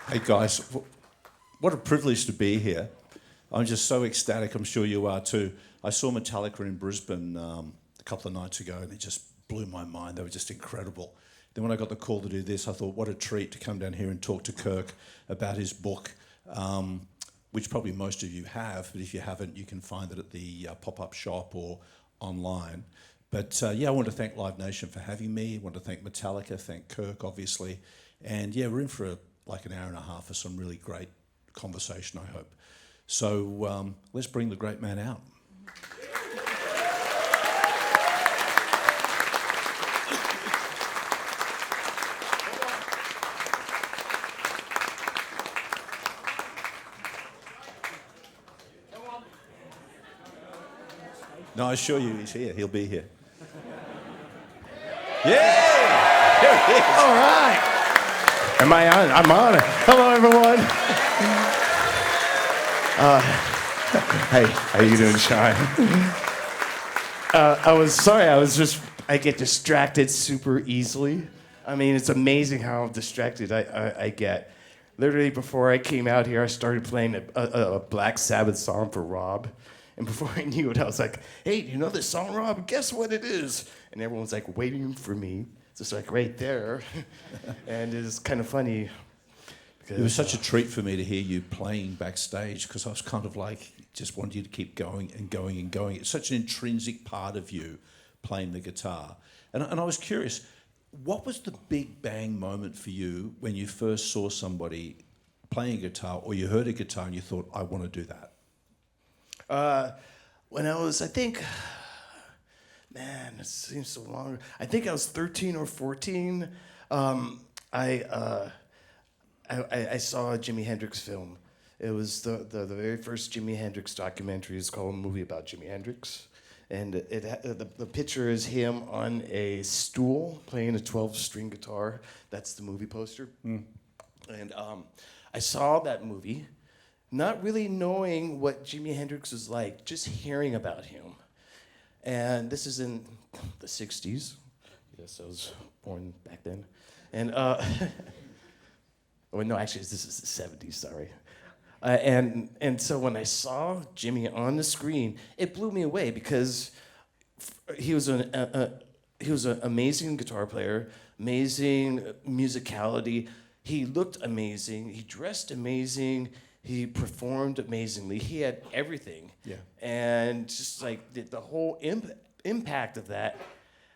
Hey guys, what a privilege to be here. I'm just so ecstatic, I'm sure you are too. I saw Metallica in Brisbane a couple of nights ago and it just blew my mind. They were just incredible. Then when I got the call to do this, I thought what a treat to come down here and talk to Kirk about his book, which probably most of you have, but if you haven't, you can find it at the pop-up shop or online. But yeah, I want to thank Live Nation for having me. I want to thank Metallica, thank Kirk, obviously. And yeah, we're in for like an hour and a half of some really great conversation, I hope. So let's bring the great man out. No, I assure you he's here. He'll be here. Yeah! Here he is. All right. Am I on? I'm on it. Hello, everyone. Hey, how you doing, Sean? I get distracted super easily. I mean, it's amazing how distracted I get. Literally, before I came out here, I started playing a Black Sabbath song for Rob. And before I knew it, I was like, hey, do you know this song, Rob? Guess what it is? And everyone's like waiting for me. Just like right there. And it's kind of funny. It was such a treat for me to hear you playing backstage because I was kind of like, just wanted you to keep going and going and going. It's such an intrinsic part of you playing the guitar. And I was curious, what was the big bang moment for you when you first saw somebody playing a guitar or you heard a guitar and you thought, I want to do that? When I was, I think, man, it seems so long. I think I was 13 or 14. I saw a Jimi Hendrix film. It was the very first Jimi Hendrix documentary. It's called A Movie About Jimi Hendrix. And the picture is him on a stool playing a 12-string guitar. That's the movie poster. Mm. And I saw that movie, not really knowing what Jimi Hendrix was like, just hearing about him. And this is in the 60s. Yes, I was born back then. And, oh, no, actually, this is the 70s, sorry. And so when I saw Jimmy on the screen, it blew me away because he was an amazing guitar player, amazing musicality. He looked amazing. He dressed amazing. He performed amazingly. He had everything. Yeah. And just like the whole impact of that,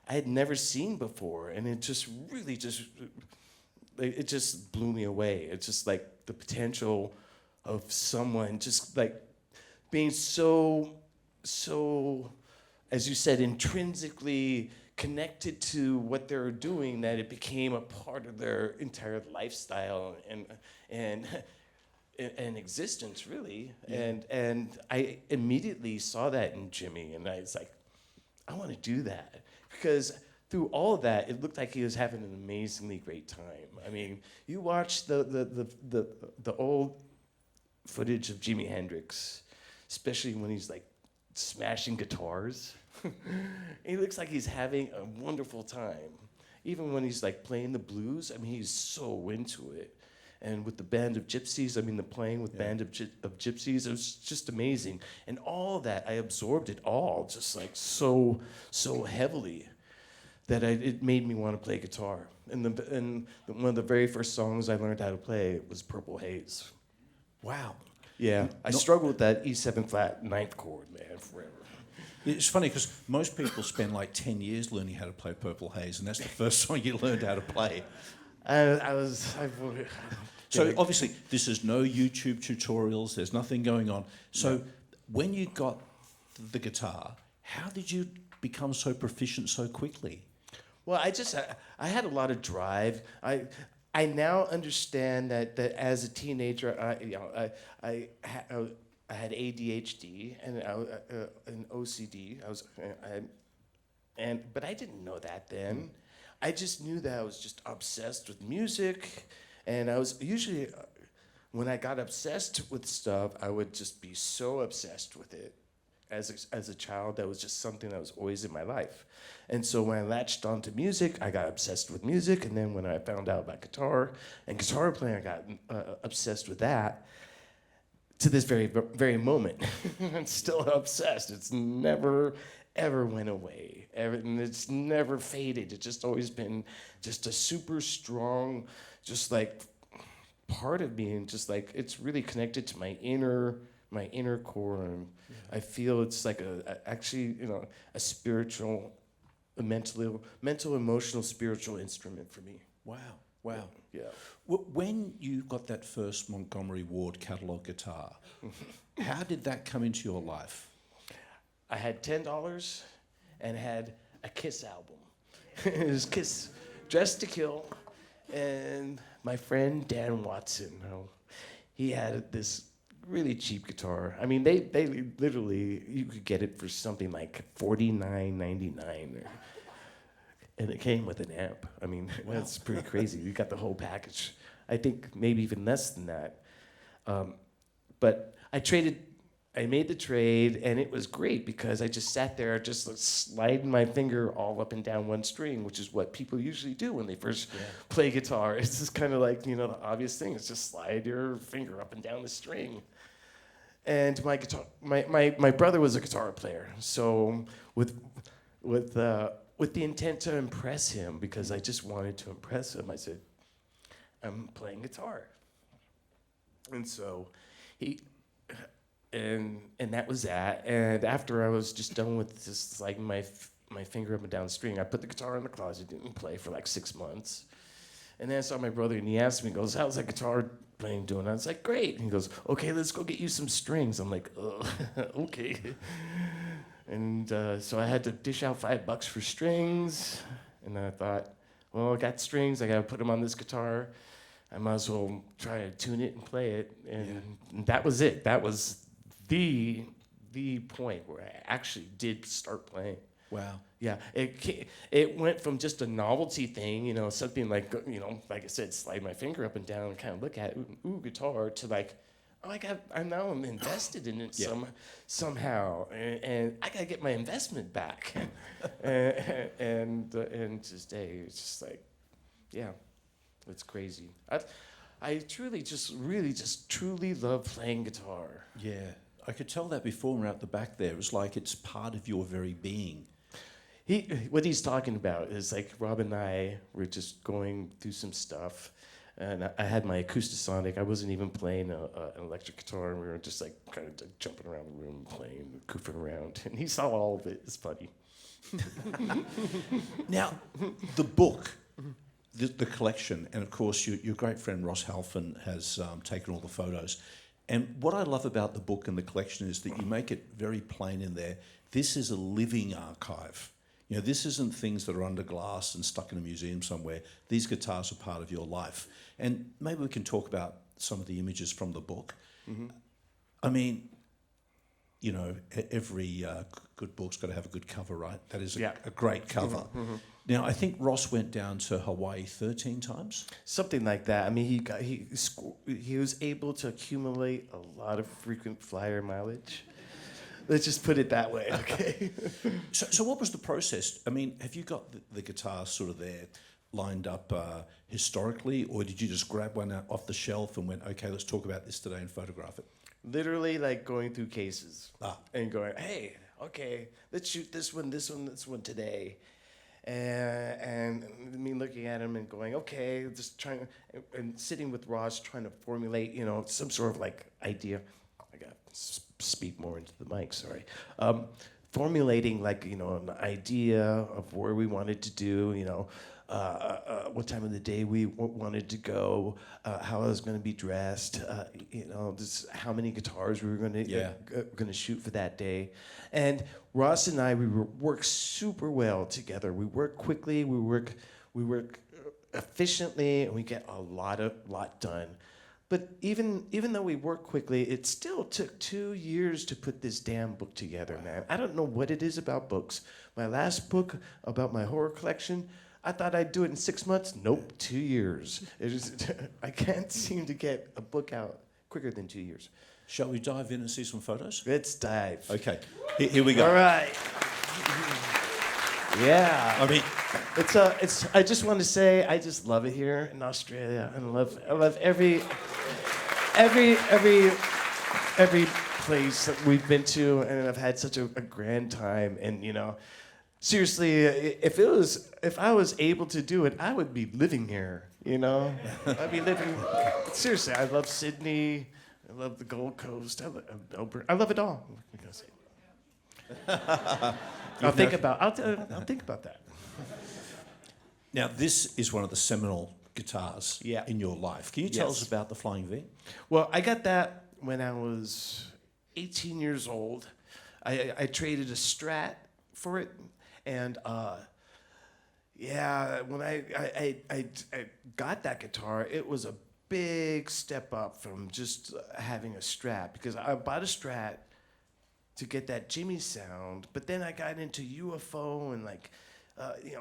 I had never seen before, and it just really it just blew me away. It's just like the potential of someone just like being so, as you said, intrinsically connected to what they're doing that it became a part of their entire lifestyle and existence, really. Yeah. And I immediately saw that in Jimmy, and I was like, I want to do that. Because through all of that, it looked like he was having an amazingly great time. I mean, you watch the old footage of Jimi Hendrix, especially when he's like smashing guitars. He looks like he's having a wonderful time. Even when he's like playing the blues, I mean, he's so into it. And with the Band of Gypsies, I mean, the playing with Band of Gypsies, it was just amazing. And all of that, I absorbed it all, just like so heavily, that it made me want to play guitar. And one of the very first songs I learned how to play was Purple Haze. Wow. Yeah, I struggled with that E7 flat ninth chord, man, forever. It's funny because most people spend like 10 years learning how to play Purple Haze, and that's the first song you learned how to play. So obviously, this is no YouTube tutorials. There's nothing going on. So when you got the guitar, how did you become so proficient so quickly? Well, I had a lot of drive. I now understand that as a teenager, I had ADHD and OCD. But I didn't know that then. I just knew that I was just obsessed with music, and I was usually, when I got obsessed with stuff, I would just be so obsessed with it. as a child, that was just something that was always in my life. And so when I latched onto music, I got obsessed with music. And then when I found out about guitar and guitar playing, I got obsessed with that. To this very moment, I'm still obsessed. It's never ever went away. And it's never faded. It's just always been just a super strong, just like part of me, and just like it's really connected to my inner core. And I feel it's like actually, a spiritual, a mental, emotional, spiritual instrument for me. Wow. Yeah. When you got that first Montgomery Ward catalog guitar, how did that come into your life? I had $10 and had a Kiss album. It was Kiss, Dressed to Kill, and my friend Dan Watson. He had this really cheap guitar. I mean, they literally, you could get it for something like $49.99. And it came with an amp. I mean, that's pretty crazy. You got the whole package. I think maybe even less than that. But I made the trade, and it was great because I just sat there just sliding my finger all up and down one string, which is what people usually do when they first play guitar. It's just kind of like, the obvious thing is just slide your finger up and down the string. And my brother was a guitar player, so with the intent to impress him, because I just wanted to impress him, I said, I'm playing guitar. And so and that was that. And after I was just done with just sliding my finger up and down the string, I put the guitar in the closet, didn't play for like 6 months. And then I saw my brother, and he asked me, he goes, how's that guitar playing doing? I was like, great. And he goes, okay, let's go get you some strings. I'm like, okay. And so I had to dish out $5 for strings. And then I thought, well, I got strings, I gotta put them on this guitar. I might as well try to tune it and play it. And that was it. That was the point where I actually did start playing. Wow. Yeah, it went from just a novelty thing, something like, like I said, slide my finger up and down and kind of look at it, ooh, guitar, to like, oh, I'm invested in it somehow, and I gotta get my investment back, and just it's just like, yeah, it's crazy. I truly truly love playing guitar. Yeah, I could tell that before we're out the back there. It was like it's part of your very being. What he's talking about is like Rob and I were just going through some stuff, and I had my Acoustasonic. I wasn't even playing an electric guitar, and we were just like kind of jumping around the room, playing, goofing around, and he saw all of it. It's funny. Now, the book, the collection, and of course your great friend Ross Halfin has taken all the photos. And what I love about the book and the collection is that you make it very plain in there. This is a living archive. This isn't things that are under glass and stuck in a museum somewhere. These guitars are part of your life. And maybe we can talk about some of the images from the book. Mm-hmm. I mean, every good book's got to have a good cover, right? That is a great cover. Mm-hmm. Now, I think Ross went down to Hawaii 13 times. Something like that. I mean, he was able to accumulate a lot of frequent flyer mileage. Let's just put it that way, okay? So what was the process? I mean, have you got the guitar sort of there lined up historically, or did you just grab one out off the shelf and went, okay, let's talk about this today and photograph it? Literally like going through cases and going, hey, okay, let's shoot this one today. And me looking at him and going, okay, just trying, and sitting with Ross trying to formulate, some sort of like idea. I got to speak more into the mic, sorry. Formulating like, an idea of where we wanted to do, what time of the day we wanted to go, how I was going to be dressed, just how many guitars we were going to shoot for that day. And Ross and I, we work super well together. We work quickly, we work efficiently, and we get a lot done. But even though we work quickly, it still took 2 years to put this damn book together, man. I don't know what it is about books. My last book about my horror collection, I thought I'd do it in 6 months. Nope, 2 years. I can't seem to get a book out quicker than 2 years. Shall we dive in and see some photos? Let's dive. Okay, here we go. All right. Yeah. I mean, It's. I just want to say, I just love it here in Australia. I love every place that we've been to, and I've had such a grand time. And you know, seriously, if I was able to do it, I would be living here. You know, I'd be living. Seriously, I love Sydney. I love the Gold Coast. I love Melbourne. I love it all. I'll think about that. now this is one of the seminal guitars in your life. Can you tell us about the Flying V? Well, I got that when I was 18 years old. I traded a Strat for it, and when I got that guitar, it was a big step up from just having a Strat, because I bought a Strat to get that Jimmy sound, but then I got into UFO and like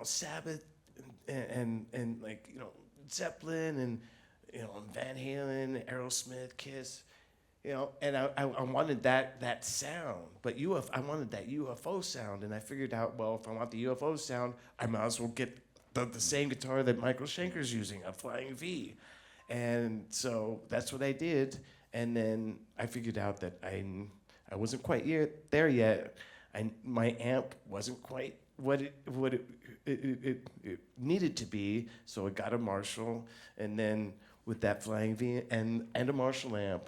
Sabbath and like Zeppelin and Van Halen, Aerosmith, Kiss, and I wanted that sound, but I wanted that UFO sound, and I figured out, well, if I want the UFO sound, I might as well get the same guitar that Michael Schenker's using, a Flying V. And so that's what I did, and then I figured out that I wasn't quite there yet. My amp wasn't quite what it needed to be, so I got a Marshall, and then with that Flying V and a Marshall amp,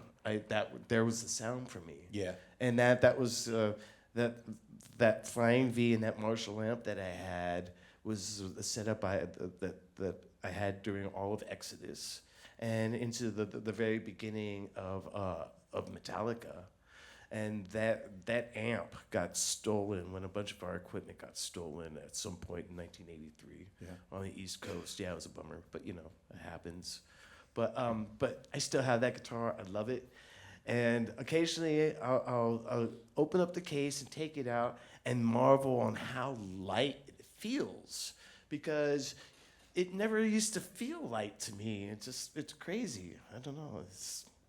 there was the sound for me. Yeah. And that was that Flying V and that Marshall amp that I had was the setup that I had during all of Exodus and into the very beginning of Metallica. And that amp got stolen when a bunch of our equipment got stolen at some point in 1983 on the East Coast. Yeah, it was a bummer, but it happens. But I still have that guitar. I love it. And occasionally I'll open up the case and take it out and marvel on how light it feels, because it never used to feel light to me. It's crazy. I don't know.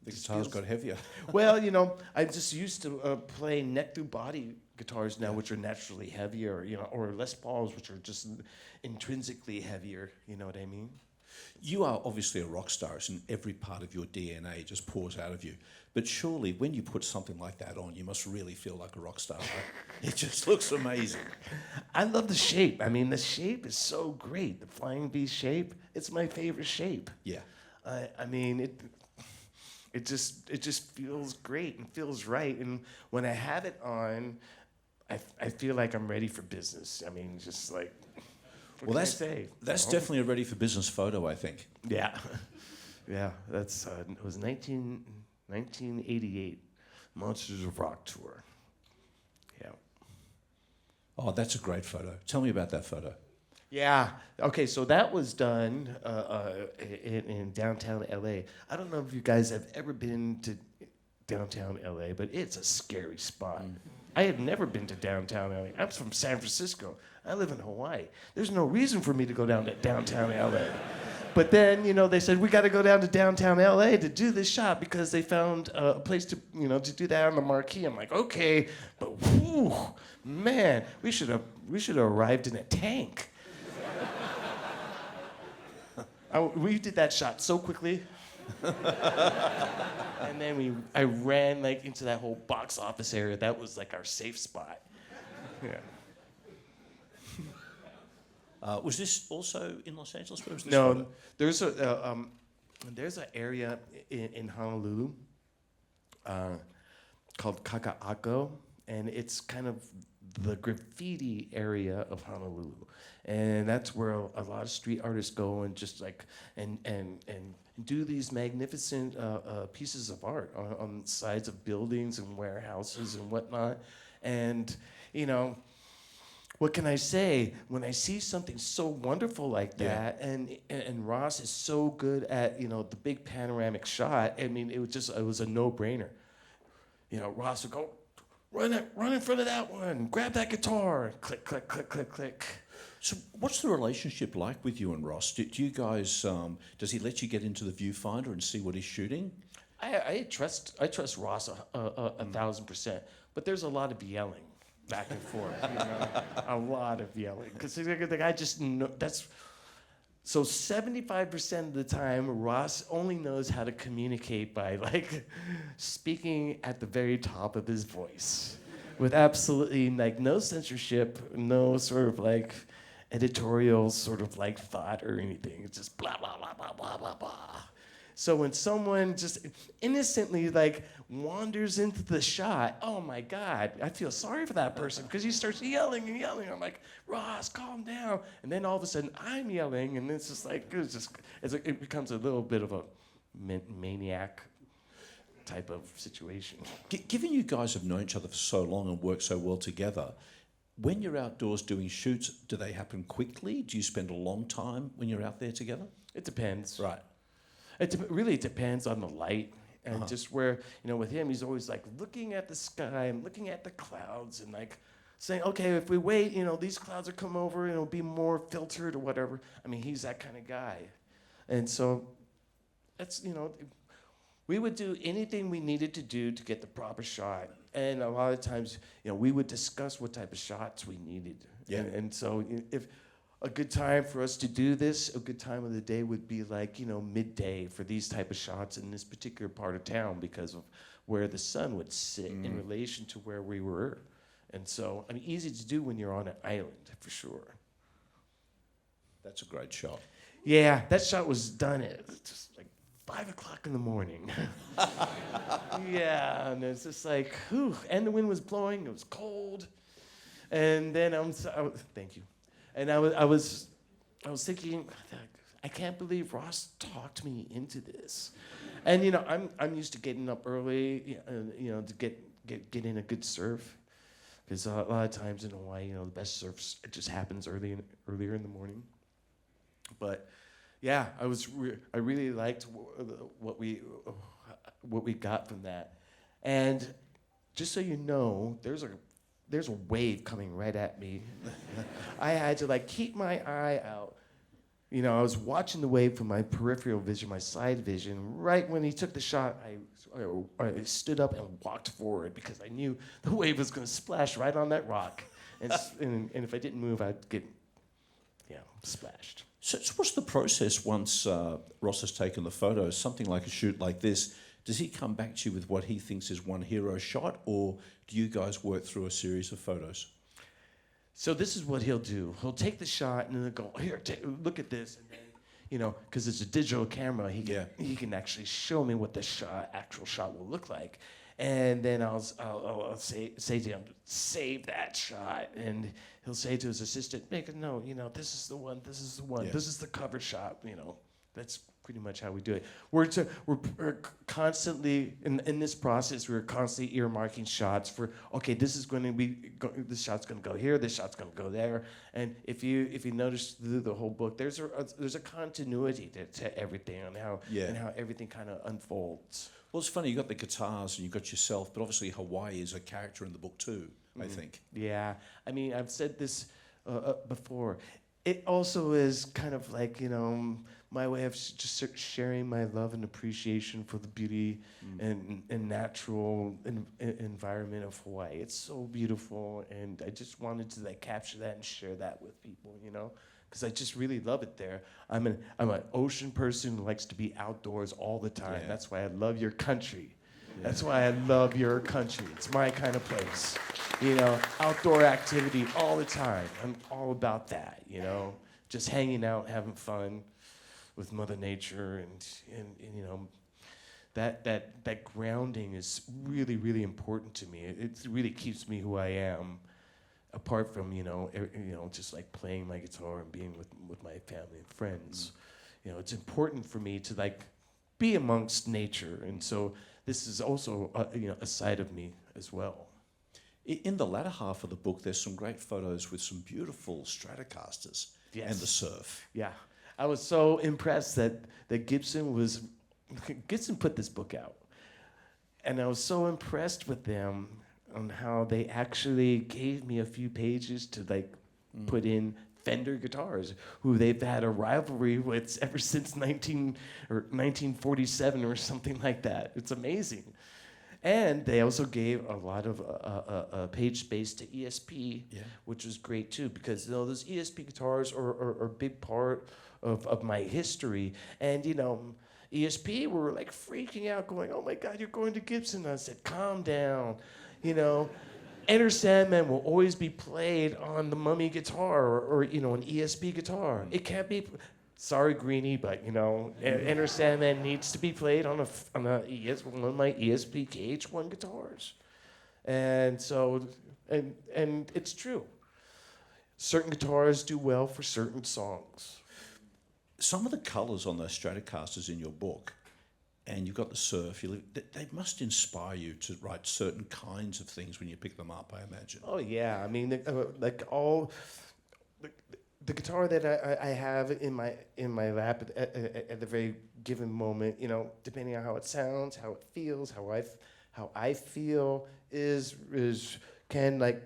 The guitar's got heavier. Well, I'm just used to playing neck through body guitars now, which are naturally heavier, or Les Pauls, which are just intrinsically heavier. You know what I mean? You are obviously a rock star, and every part of your DNA just pours out of you. But surely, when you put something like that on, you must really feel like a rock star, right? It just looks amazing. I love the shape. I mean, the shape is so great. The Flying V shape, it's my favorite shape. Yeah. I mean, it just feels great and feels right. And when I have it on, I feel like I'm ready for business. I mean, just like, what can I say? That's definitely a ready for business photo, I think. Yeah. Yeah, that's it was 1988 Monsters of Rock tour. Yeah. Oh, that's a great photo. Tell me about that photo. Yeah. Okay, so that was done in downtown LA. I don't know if you guys have ever been to downtown LA, but it's a scary spot. I have never been to downtown LA. I'm from San Francisco. I live in Hawaii. There's no reason for me to go down to downtown LA. But then, they said, we got to go down to downtown LA to do this shot because they found a place to do that on the marquee. I'm like, okay, but whew, man, we should have arrived in a tank. We did that shot so quickly. And then I ran into that whole box office area. That was our safe spot. Yeah. Was this also in Los Angeles? Where was this? No, there's an area in Honolulu called Kaka'ako, and it's kind of the graffiti area of Honolulu, and that's where a lot of street artists go and just and do these magnificent pieces of art on sides of buildings and warehouses and whatnot, and what can I say? When I see something so wonderful like that, and Ross is so good at the big panoramic shot. I mean, it was a no-brainer. Ross would go, run in front of that one, grab that guitar, click, click, click, click, click. So, what's the relationship like with you and Ross? Do you guys? Does he let you get into the viewfinder and see what he's shooting? I trust Ross a 1,000%, but there's a lot of yelling back and forth, a lot of yelling, because the guy just that's. So 75% of the time, Ross only knows how to communicate by like speaking at the very top of his voice, with absolutely like no censorship, no sort of like editorial sort of like thought or anything. It's just blah blah blah blah blah blah blah. So when someone just innocently like wanders into the shot, oh my God, I feel sorry for that person because he starts yelling and yelling. I'm like, Ross, calm down. And then all of a sudden I'm yelling, and it's just like it becomes a little bit of a maniac type of situation. Given you guys have known each other for so long and worked so well together, when you're outdoors doing shoots, do they happen quickly? Do you spend a long time when you're out there together? It depends. Right. It really depends on the light and just where, with him, he's always like looking at the sky and looking at the clouds and like saying, okay, if we wait, these clouds will come over and it'll be more filtered or whatever. I mean, he's that kind of guy. And so that's, we would do anything we needed to do to get the proper shot. And a lot of times, we would discuss what type of shots we needed. Yeah. And so if a good time for us to do this, a good time of the day would be like, midday for these type of shots in this particular part of town because of where the sun would sit in relation to where we were. And so, easy to do when you're on an island, for sure. That's a great shot. Yeah, that shot was done at just like 5 o'clock in the morning. Yeah, and it's just like, whew, and the wind was blowing, it was cold. And then thank you. And I was thinking, I can't believe Ross talked me into this. And I'm used to getting up early, to get in a good surf, because a lot of times in Hawaii, the best surf it just happens earlier in the morning. But yeah, I really liked what we got from that. And just so you know, there's a wave coming right at me. I had to keep my eye out. I was watching the wave from my peripheral vision, my side vision. Right when he took the shot, I stood up and walked forward because I knew the wave was going to splash right on that rock. And if I didn't move, I'd get, splashed. So what's the process once Ross has taken the photos, something like a shoot like this? Does he come back to you with what he thinks is one hero shot, or do you guys work through a series of photos? So this is what he'll do. He'll take the shot and then he'll go, here, look at this. And then, because it's a digital camera, he can actually show me what the actual shot will look like. And then I'll say to him, save that shot. And he'll say to his assistant, make a note, this is the one, this is the one, this is the cover shot, That's pretty much how we do it. We're constantly, in this process, we're constantly earmarking shots for, okay, this shot's going to go here, this shot's going to go there. And if you notice through the whole book, there's a continuity to everything and how everything kind of unfolds. Well, it's funny, you got the guitars and you got yourself, but obviously Hawaii is a character in the book too, I think. Yeah, I've said this before. It also is kind of like, my way of just sharing my love and appreciation for the beauty and natural environment of Hawaii. It's so beautiful, and I just wanted to capture that and share that with people, because I just really love it there. I'm an ocean person who likes to be outdoors all the time. Yeah. That's why I love your country. Yeah. That's why I love your country. It's my kind of place. Outdoor activity all the time. I'm all about that, just hanging out, having fun with Mother Nature, and that grounding is really, really important to me. It really keeps me who I am, apart from just playing my guitar and being with my family and friends. It's important for me to be amongst nature, and so this is also a side of me as well. In the latter half of the book, there's some great photos with some beautiful Stratocasters and the surf. Yeah. I was so impressed that Gibson put this book out. And I was so impressed with them on how they actually gave me a few pages to put in Fender guitars, who they've had a rivalry with ever since 1947 or something like that. It's amazing. And they also gave a lot of page space to ESP, which was great too, because those ESP guitars are a big part of my history. And ESP were like freaking out, going, "Oh my God, you're going to Gibson!" I said, "Calm down, Enter Sandman will always be played on the Mummy guitar or an ESP guitar. It can't be." Sorry, Greeny, but Enter Sandman needs to be played on one of my ESP KH1 guitars, and so and it's true. Certain guitars do well for certain songs. Some of the colours on those Stratocasters in your book, and you've got the surf, they must inspire you to write certain kinds of things when you pick them up, I imagine. Oh yeah, I mean, the guitar that I have in my lap at the very given moment, depending on how it sounds, how it feels, how I feel can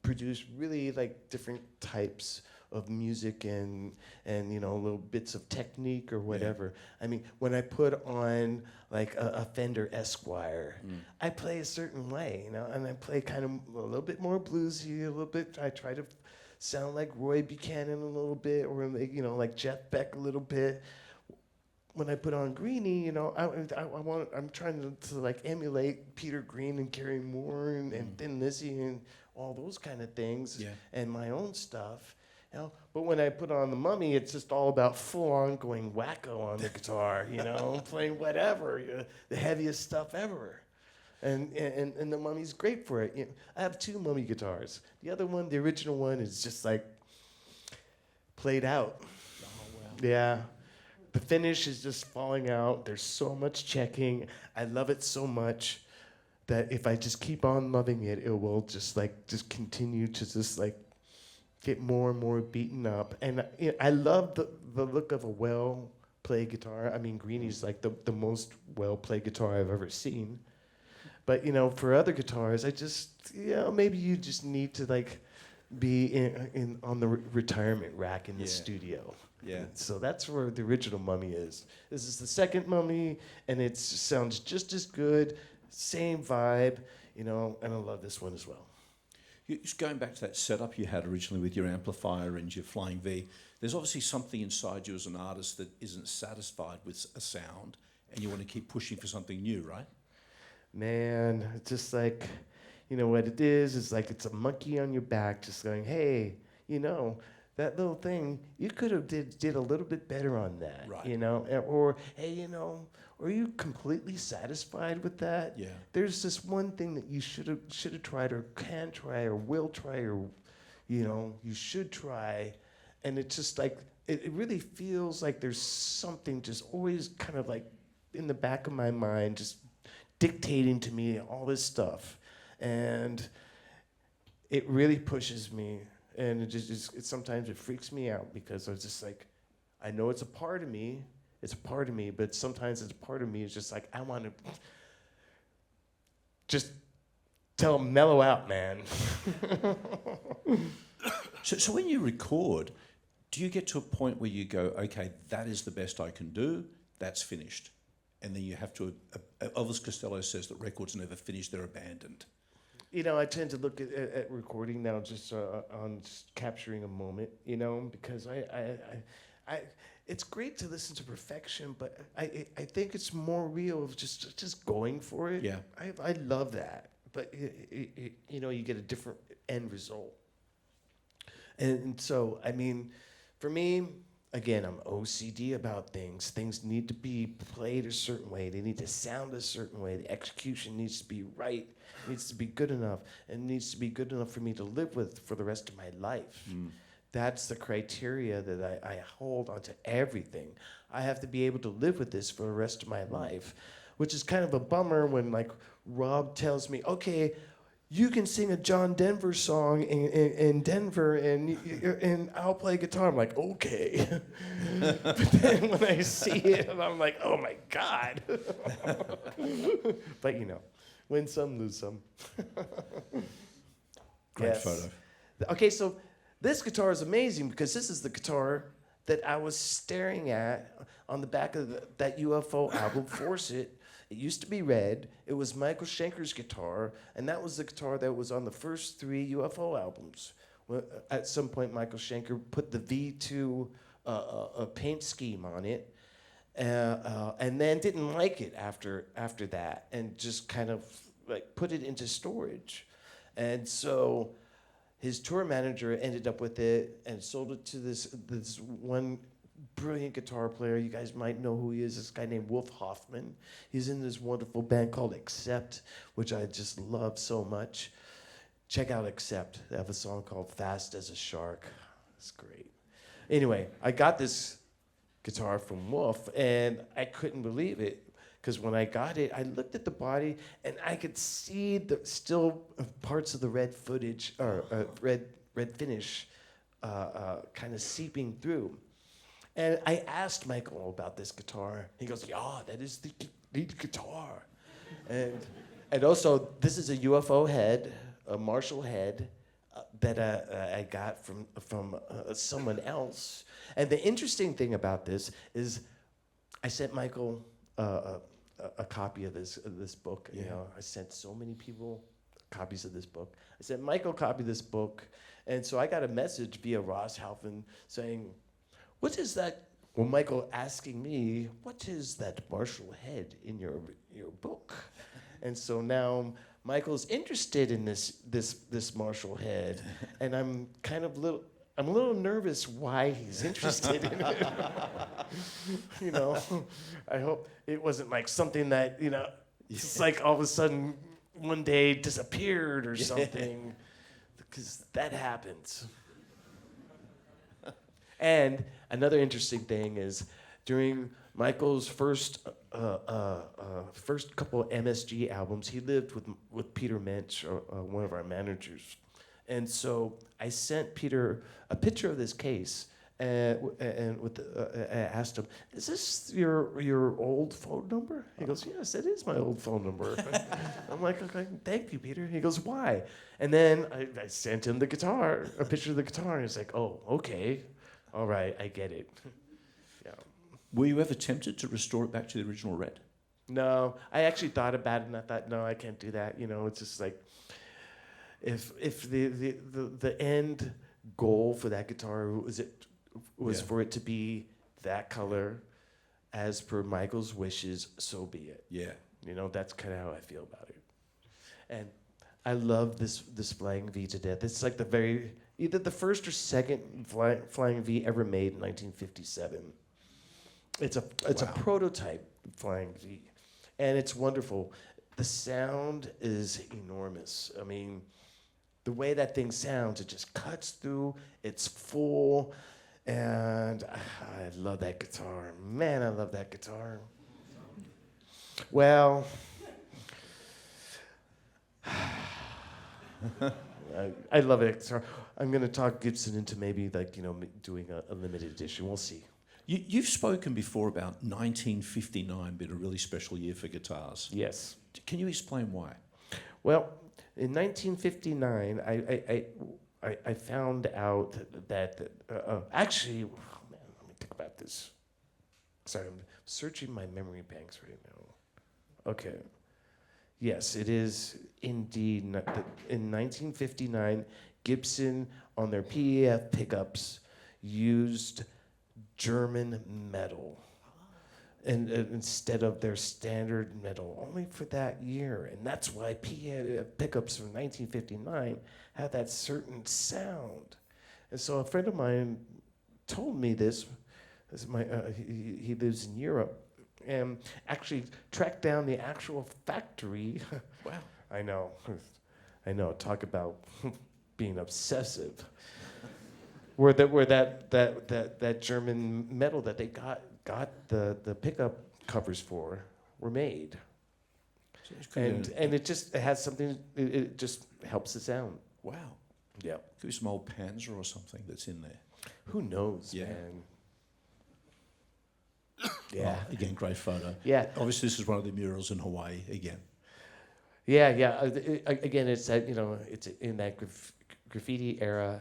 produce really different types of music and little bits of technique or whatever. Yeah. I mean, when I put on a Fender Esquire, I play a certain way, and I play kind of a little bit more bluesy, a little bit. I try to sound like Roy Buchanan a little bit, or like Jeff Beck a little bit. When I put on Greeny, I'm trying to emulate Peter Green and Gary Moore and Thin Lizzy and all those kind of things, and my own stuff. But when I put on the Mummy, it's just all about full on going wacko on the guitar, playing whatever, the heaviest stuff ever. And the Mummy's great for it. I have 2 Mummy guitars. The other one, the original one, is just played out. Oh, wow. Yeah. The finish is just falling out. There's so much checking. I love it so much that if I just keep on loving it, it will just continue to just get more and more beaten up. And I love the look of a well-played guitar. I mean, Greeny's the most well-played guitar I've ever seen. But for other guitars, I just maybe you just need to be on the retirement rack in the studio. Yeah. So that's where the original Mummy is. This is the second Mummy, and it sounds just as good, same vibe, and I love this one as well. Just going back to that setup you had originally with your amplifier and your Flying V, there's obviously something inside you as an artist that isn't satisfied with a sound, and you want to keep pushing for something new, right? Man, it's just what it is it's a monkey on your back just going, hey, that little thing, you could have did a little bit better on that, right. Or, hey, are you completely satisfied with that? Yeah. There's this one thing that you should have tried or can try or will try or, you should try. And it's just it really feels like there's something just always kind of in the back of my mind just dictating to me all this stuff, and it really pushes me, and it sometimes it freaks me out because I was just I know it's a part of me, but sometimes it's a part of me is just I want to just tell them, mellow out, man. So when you record, do you get to a point where you go, okay, that is the best I can do, that's finished? And then you have to, Elvis Costello says that records never finish, they're abandoned. I tend to look at recording now just on just capturing a moment, because I it's great to listen to perfection, but I think it's more real of just going for it. Yeah. I love that. But, you get a different end result. And so, I mean, for me, again, I'm OCD about things. Things need to be played a certain way. They need to sound a certain way. The execution needs to be right. It needs to be good enough. And it needs to be good enough for me to live with for the rest of my life. Mm. That's the criteria that I hold onto everything. I have to be able to live with this for the rest of my life, which is kind of a bummer when Rob tells me, okay, you can sing a John Denver song in Denver, and I'll play guitar. I'm like, okay. But then when I see it, I'm like, oh my God. But win some, lose some. Great photo. Okay, so this guitar is amazing because this is the guitar that I was staring at on the back of that UFO album, Force It. It used to be red. It was Michael Schenker's guitar, and that was the guitar that was on the first 3 UFO albums. Well, at some point, Michael Schenker put the V2 paint scheme on it, and then didn't like it after that, and just kind of like put it into storage. And so his tour manager ended up with it and sold it to this one brilliant guitar player. You guys might know who he is. This guy named Wolf Hoffman. He's in this wonderful band called Accept, which I just love so much. Check out Accept. They have a song called Fast as a Shark. It's great. Anyway, I got this guitar from Wolf, and I couldn't believe it. Because when I got it, I looked at the body, and I could see the still parts of the red footage, or red finish, kind of seeping through. And I asked Michael about this guitar. He goes, "Yeah, that is the lead guitar." And also, this is a UFO head, a Marshall head, that I got from someone else. And the interesting thing about this is, I sent Michael a copy of this book. Yeah. You know, I sent so many people copies of this book. I sent Michael a copy of this book, and so I got a message via Ross Halfin saying, "What is that?" Well, Michael asking me, "What is that Marshall head in your book?" And so now Michael's interested in this Marshall head, and I'm a little nervous why he's interested in it. You know, I hope it wasn't like something that, you know, just like all of a sudden one day disappeared or something, because that happens. And another interesting thing is, during Michael's first couple of MSG albums, he lived with Peter Mensch, one of our managers. And so I sent Peter a picture of this case, and I asked him, "Is this your old phone number?" He goes, "Yes, it is my old phone number." I'm like, "Okay, thank you, Peter." He goes, "Why?" And then I sent him a picture of the guitar, and he's like, "Oh, okay, all right, I get it." Yeah. Were you ever tempted to restore it back to the original red? No, I actually thought about it, and I thought, no, I can't do that. You know, it's just like, if the end goal for that guitar was for it to be that color, as per Michael's wishes, so be it. Yeah. You know, that's kind of how I feel about it. And I love this Flying V to death. It's like either the first or second Flying V ever made in 1957. It's a prototype Flying V, and it's wonderful. The sound is enormous. I mean, the way that thing sounds, it just cuts through. It's full, and I love that guitar. Man, I love that guitar. Well, I love it. So I'm going to talk Gibson into maybe doing a limited edition. We'll see. You've spoken before about 1959 being a really special year for guitars. Yes. Can you explain why? Well, in 1959, I found out that actually, oh man, let me think about this. Sorry, I'm searching my memory banks right now. Okay. Yes, it is indeed. In 1959, Gibson, on their PEF pickups, used German metal, and instead of their standard metal, only for that year. And that's why pickups from 1959 have that certain sound. And so a friend of mine told me this. He lives in Europe, and actually tracked down the actual factory. Wow. I know. Talk about being obsessive. Where that German metal that they got the pickup covers for were made, and it has something. It just helps the sound. Wow. Yeah. Could be some old Panzer or something that's in there. Who knows, Yeah. man? Yeah. Oh, again, great photo. Yeah. Obviously, this is one of the murals in Hawaii again. Yeah. Again, it's that it's in that graffiti era,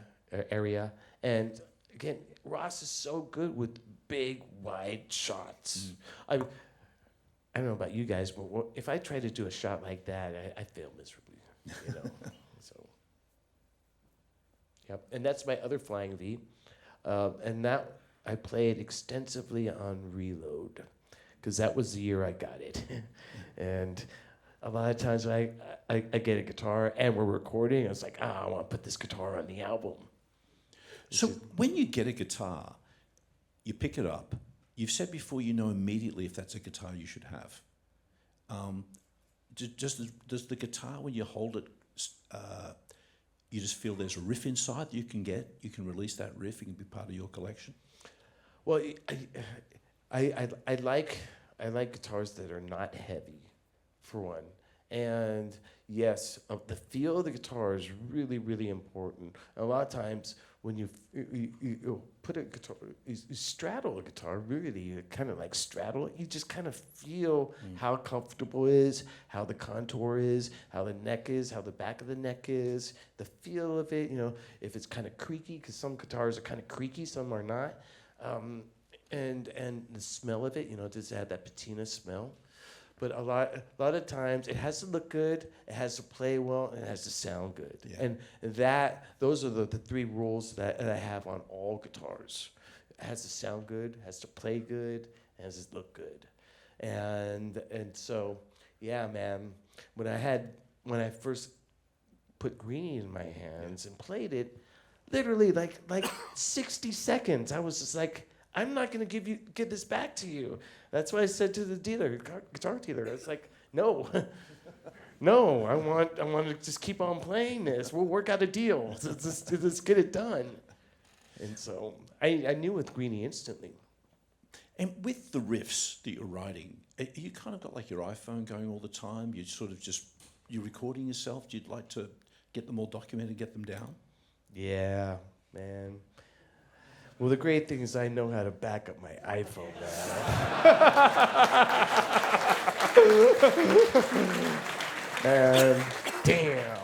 area. And again, Ross is so good with big, wide shots. I don't know about you guys, but if I try to do a shot like that, I fail miserably, you know. So, yep. And that's my other flying V. And that I played extensively on Reload, because that was the year I got it. And a lot of times I get a guitar and we're recording, I was like, I want to put this guitar on the album. So when you get a guitar, you pick it up. You've said before you know immediately if that's a guitar you should have. Does the guitar, when you hold it, you just feel there's a riff inside that you can get? You can release that riff. It can be part of your collection. Well, I like guitars that are not heavy, for one. And yes, the feel of the guitar is really, really important. A lot of times when you put a guitar, you straddle a guitar, really, you kind of like straddle it, you just kind of feel how comfortable it is, how the contour is, how the neck is, how the back of the neck is, the feel of it, you know, if it's kind of creaky, because some guitars are kind of creaky, some are not. And the smell of it, you know, does it have that patina smell? But a lot of times it has to look good, it has to play well, and it has to sound good. Yeah. And those are the three rules that I have on all guitars. It has to sound good, has to play good, and has to look good. And so, yeah, man, when I first put Greeny in my hands and played it, literally like 60 seconds, I was just like, I'm not gonna give this back to you. That's what I said to the dealer, guitar dealer. I was like, no, no, I want to just keep on playing this. We'll work out a deal. Let's get it done. And so I knew with Greeny instantly. And with the riffs that you're writing, you kind of got like your iPhone going all the time. You sort of you're recording yourself. You'd like to get them all documented, get them down. Yeah, man. Well, the great thing is I know how to back up my iPhone, man. And damn.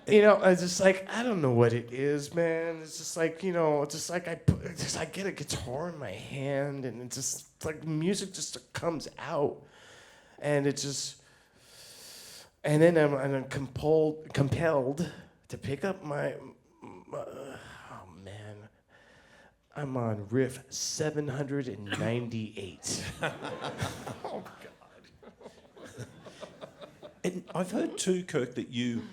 You know, I just like, I don't know what it is, man. It's just like, you know, it's just like I get a guitar in my hand and it's just like music just comes out. And it just, and then I'm compelled to pick up my oh man, I'm on riff 798. Oh God. And I've heard too, Kirk, that you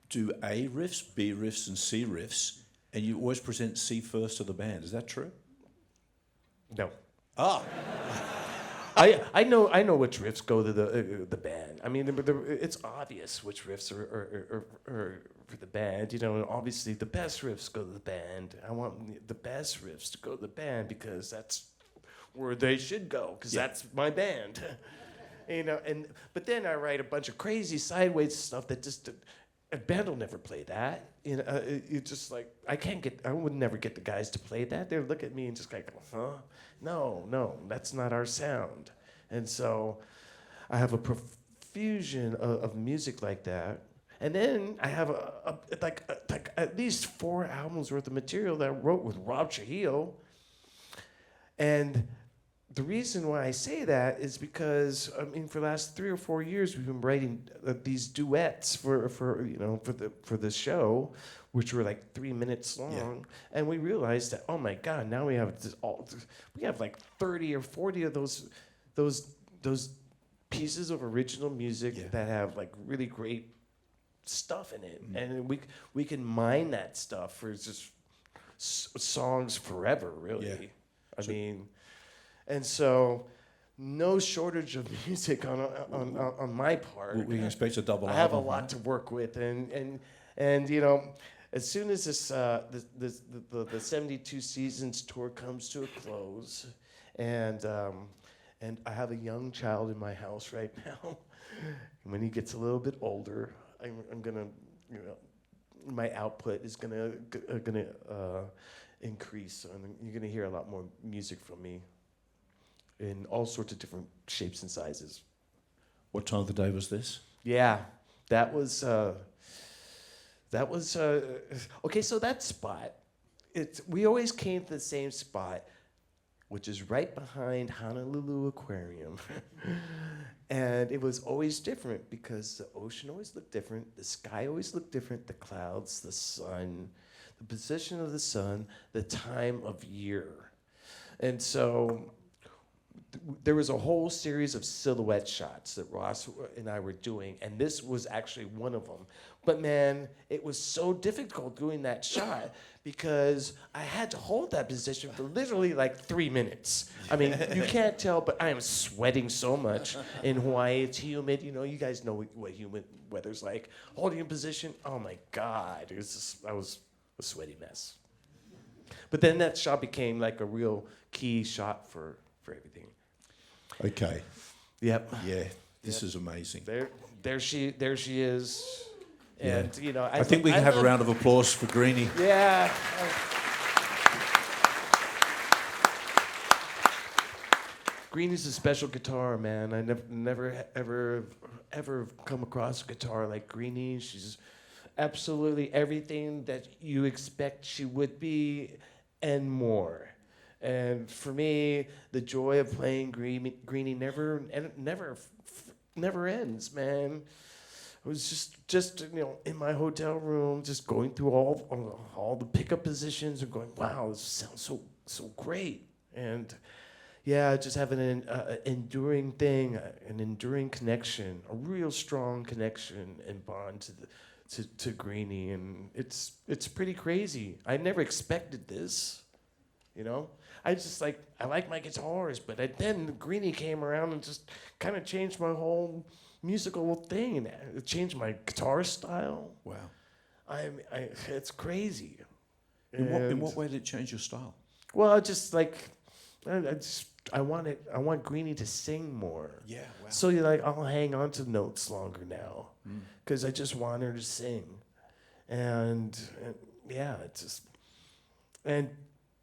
do A riffs, B riffs, and C riffs, and you always present C first to the band. Is that true? No. Ah. I know which riffs go to the band. I mean, it's obvious which riffs are for the band. You know, and obviously the best riffs go to the band. I want the best riffs to go to the band because that's where they should go. Because that's my band. You know, but then I write a bunch of crazy sideways stuff that just a band will never play that. You know, it's just like I would never get the guys to play that. They would look at me and just like, huh? No, that's not our sound. And so I have a profusion of music like that. And then I have like at least 4 albums worth of material that I wrote with Rob Shaheel. And the reason why I say that is because, I mean, for the last 3 or 4 years, we've been writing these duets for the show, which were like 3 minutes long, and we realized that, oh my God, now we have like 30 or 40 of those pieces of original music that have like really great stuff in it, and we can mine that stuff for just songs forever, really. I mean. And so, no shortage of music on my part. We can expect a double. I have a lot to work with, and you know, as soon as the 72 Seasons tour comes to a close, and I have a young child in my house right now. When he gets a little bit older, I'm gonna, you know, my output is gonna increase, and you're gonna hear a lot more music from me. In all sorts of different shapes and sizes. What time of the day was this? Yeah, that was that was okay. So that spot, we always came to the same spot, which is right behind Honolulu Aquarium. And it was always different because the ocean always looked different, the sky always looked different, the clouds, the sun, the position of the sun, the time of year. And so there was a whole series of silhouette shots that Ross and I were doing, and this was actually one of them. But man, it was so difficult doing that shot because I had to hold that position for literally like 3 minutes. I mean, you can't tell, but I am sweating so much. In Hawaii, it's humid. You know, you guys know what humid weather's like. Holding a position, oh my God, I was a sweaty mess. But then that shot became like a real key shot for everything. Okay. Yep. Yeah, this is amazing. There she is. Yeah. And you know, I think we can have a round of applause for Greeny. Yeah. Greeny's a special guitar, man. I never ever come across a guitar like Greeny. She's absolutely everything that you expect she would be and more. And for me, the joy of playing Greeny never ends, man. I was just you know, in my hotel room, just going through all the pickup positions and going, wow, this sounds so great. And yeah, just having an enduring thing, an enduring connection, a real strong connection and bond to Greeny, and it's pretty crazy. I never expected this, you know. I like my guitars, but then Greeny came around and just kind of changed my whole musical thing, and it changed my guitar style. Wow. It's crazy. In what way did it change your style? Well, I want Greeny to sing more. Yeah, wow. So I'll hang on to notes longer now, because I just want her to sing, and yeah, and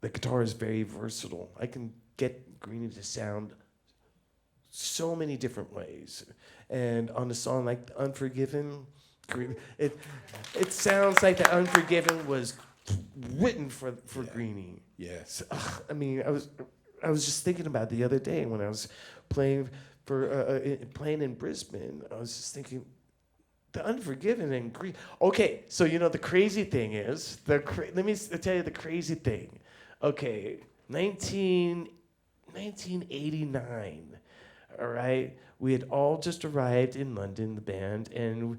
the guitar is very versatile. I can get Greeny to sound so many different ways, and on a song like Unforgiven, it sounds like the Unforgiven was written for Greeny. Yes. I mean, I was just thinking about it the other day when I was playing in Brisbane. I was just thinking, the Unforgiven and Greeny. Okay, so you know the crazy thing is let me tell you the crazy thing. Okay, 1989. All right, we had all just arrived in London, the band, and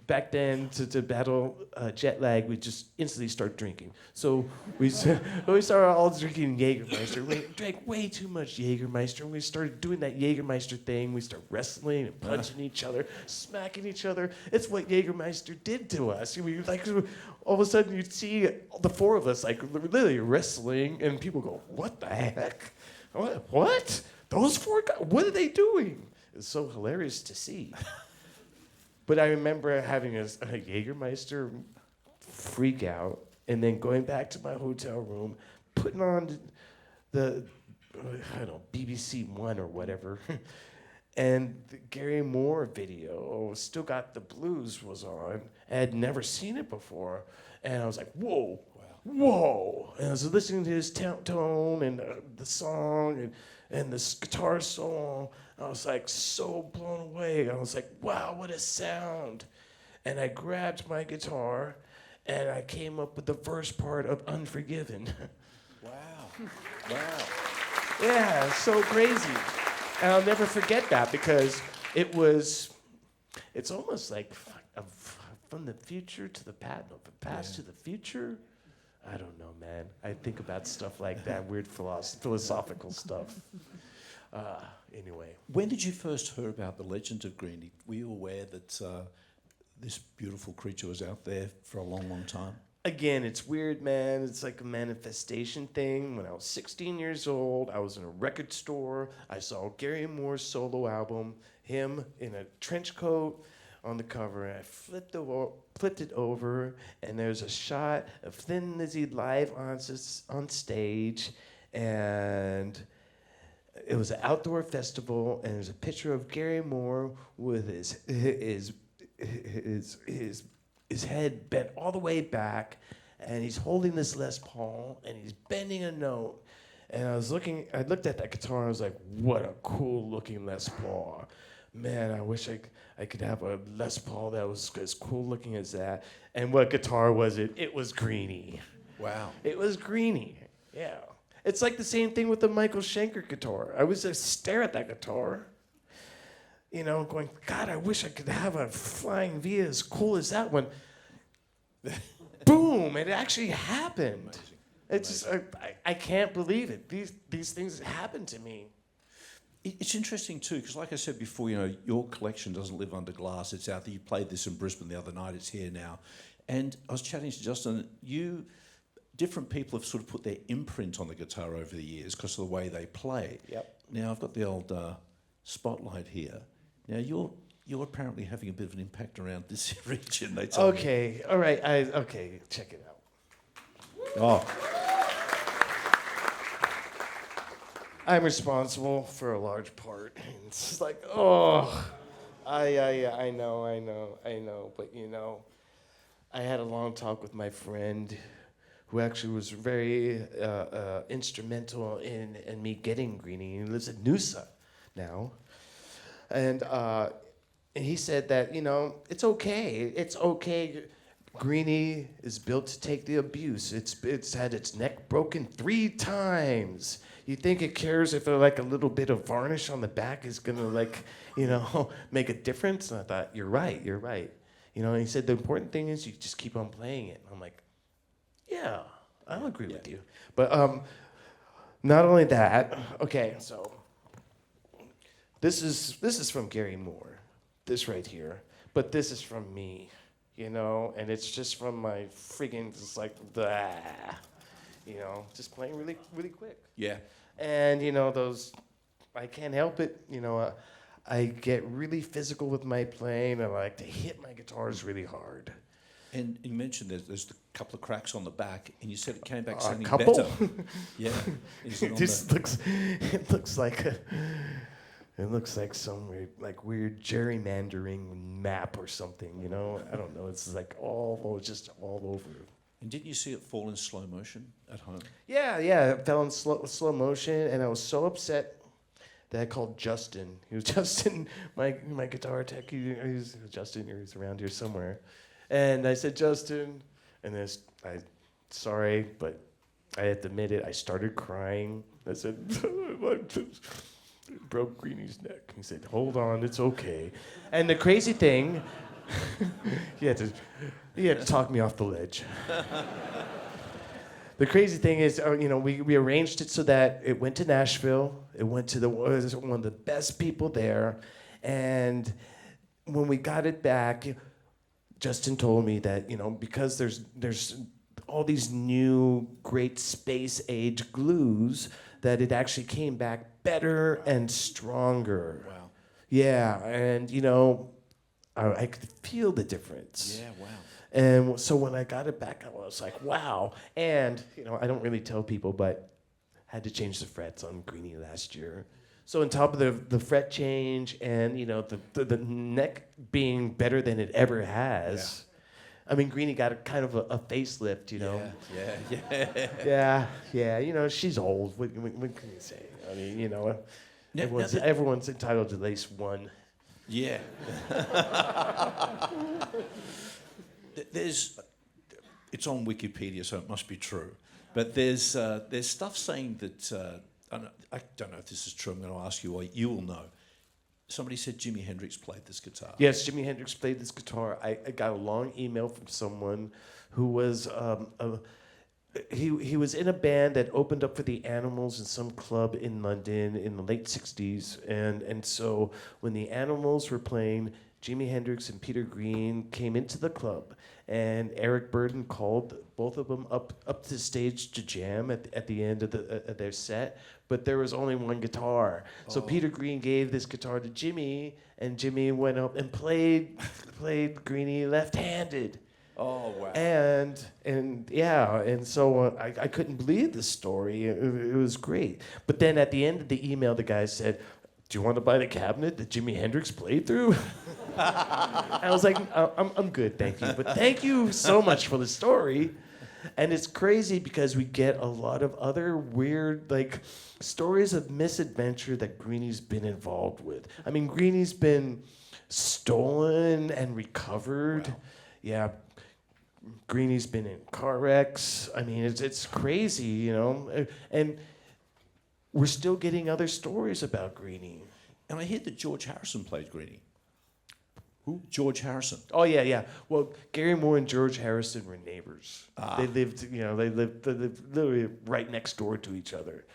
back then to battle jet lag, we just instantly start drinking. So we started all drinking Jägermeister. We drank way too much Jägermeister, and we started doing that Jägermeister thing. We started wrestling and punching each other, smacking each other. It's what Jägermeister did to us. All of a sudden you'd see the four of us literally wrestling, and people go, "What the heck? What? Those four guys, what are they doing?" It's so hilarious to see. But I remember having a Jägermeister freak out, and then going back to my hotel room, putting on the BBC One or whatever, and the Gary Moore video, Still Got the Blues, was on. I had never seen it before, and I was like, whoa. Whoa! And I was listening to his tone and the song and this guitar solo. I was so blown away. I was like, wow, what a sound. And I grabbed my guitar and I came up with the verse part of Unforgiven. Wow. Wow. Yeah, so crazy. And I'll never forget that because it's almost like from the future to the past, no, the past to the future. I don't know, man. I think about stuff like that, weird philosophical stuff. Anyway. When did you first hear about the legend of Greeny? Were you aware that this beautiful creature was out there for a long, long time? Again, it's weird, man. It's like a manifestation thing. When I was 16 years old, I was in a record store. I saw Gary Moore's solo album, him in a trench coat on the cover, and I flipped it over, and there's a shot of Thin Lizzy live on stage, and it was an outdoor festival, and there's a picture of Gary Moore with his his head bent all the way back, and he's holding this Les Paul, and he's bending a note. And I looked at that guitar, and I was like, what a cool looking Les Paul. Man, I wish I could have a Les Paul that was as cool looking as that. And what guitar was it? It was Greeny. Wow. It was Greeny, yeah. It's like the same thing with the Michael Schenker guitar. I was just stare at that guitar, you know, going, God, I wish I could have a Flying V as cool as that one. Boom, it actually happened. Amazing. It's just, I can't believe it. These things happen to me. It's interesting too, because like I said before, you know, your collection doesn't live under glass. It's out there. You played this in Brisbane the other night. It's here now. And I was chatting to Justin. Different people have sort of put their imprint on the guitar over the years because of the way they play. Yep. Now I've got the old spotlight here. Now you're apparently having a bit of an impact around this region. They tell me. Okay, all right. Okay, check it out. Oh. I'm responsible for a large part. It's just like, I know. But, you know, I had a long talk with my friend who actually was very instrumental in me getting Greeny. He lives in Noosa now. And he said that, you know, it's okay. It's okay. Greeny is built to take the abuse. It's had its neck broken 3 times. You think it cares if like a little bit of varnish on the back is gonna like, you know, make a difference? And I thought, you're right. You know, and he said the important thing is you just keep on playing it. And I'm like, yeah, I'll agree with you. But not only that, okay, so this is from Gary Moore, this right here. But this is from me, you know, and it's just from my friggin' just like blah, you know, just playing really, really quick. Yeah. And, you know, I can't help it. You know, I get really physical with my playing. I like to hit my guitars really hard. And you mentioned there's a couple of cracks on the back, and you said it came back A sounding couple? better. Yeah. Is it on It looks like some weird gerrymandering map or something, you know? I don't know. It's like just all over. And didn't you see it fall in slow motion at home? Yeah, it fell in slow motion, and I was so upset that I called Justin. He was Justin, my guitar tech. He's Justin. He's around here somewhere. And I said, Justin, and sorry, but I have to admit it. I started crying. I said, broke Greeny's neck. He said, hold on, it's okay. And the crazy thing, he had to talk me off the ledge. The crazy thing is, you know, we arranged it so that it went to Nashville. It went to one of the best people there. And when we got it back, Justin told me that, you know, because there's all these new great space age glues, that it actually came back better and stronger. Wow. Yeah, and, you know, I could feel the difference. Yeah, wow. And so when I got it back, I was like, wow. And, you know, I don't really tell people, but I had to change the frets on Greeny last year. So on top of the fret change and, you know, the neck being better than it ever has, I mean, Greeny got a kind of a facelift, you know. Yeah. You know, she's old. What can you say? I mean, you know, everyone's entitled to at least one. Yeah. It's on Wikipedia, so it must be true. But there's stuff saying that, I don't know if this is true, I'm going to ask you, or you will know. Somebody said Jimi Hendrix played this guitar. Yes, Jimi Hendrix played this guitar. I got a long email from someone who was he was in a band that opened up for the Animals in some club in London in the late 60s. And so when the Animals were playing, Jimi Hendrix and Peter Green came into the club, and Eric Burden called both of them up to the stage to jam at the end of their set, but there was only one guitar. So Peter Green gave this guitar to Jimmy, and Jimmy went up and played Greeny left-handed. Oh, wow. And so I couldn't believe the story. It was great. But then at the end of the email, the guy said, do you want to buy the cabinet that Jimi Hendrix played through? I was like, I'm good, thank you. But thank you so much for the story. And it's crazy because we get a lot of other weird, like, stories of misadventure that Greeny's been involved with. I mean, Greeny's been stolen and recovered. Wow. Yeah. Greeny's been in car wrecks. I mean, it's crazy, you know? And we're still getting other stories about Greeny. And I hear that George Harrison played Greeny. Who? George Harrison. Oh yeah. Well, Gary Moore and George Harrison were neighbors. They lived literally right next door to each other,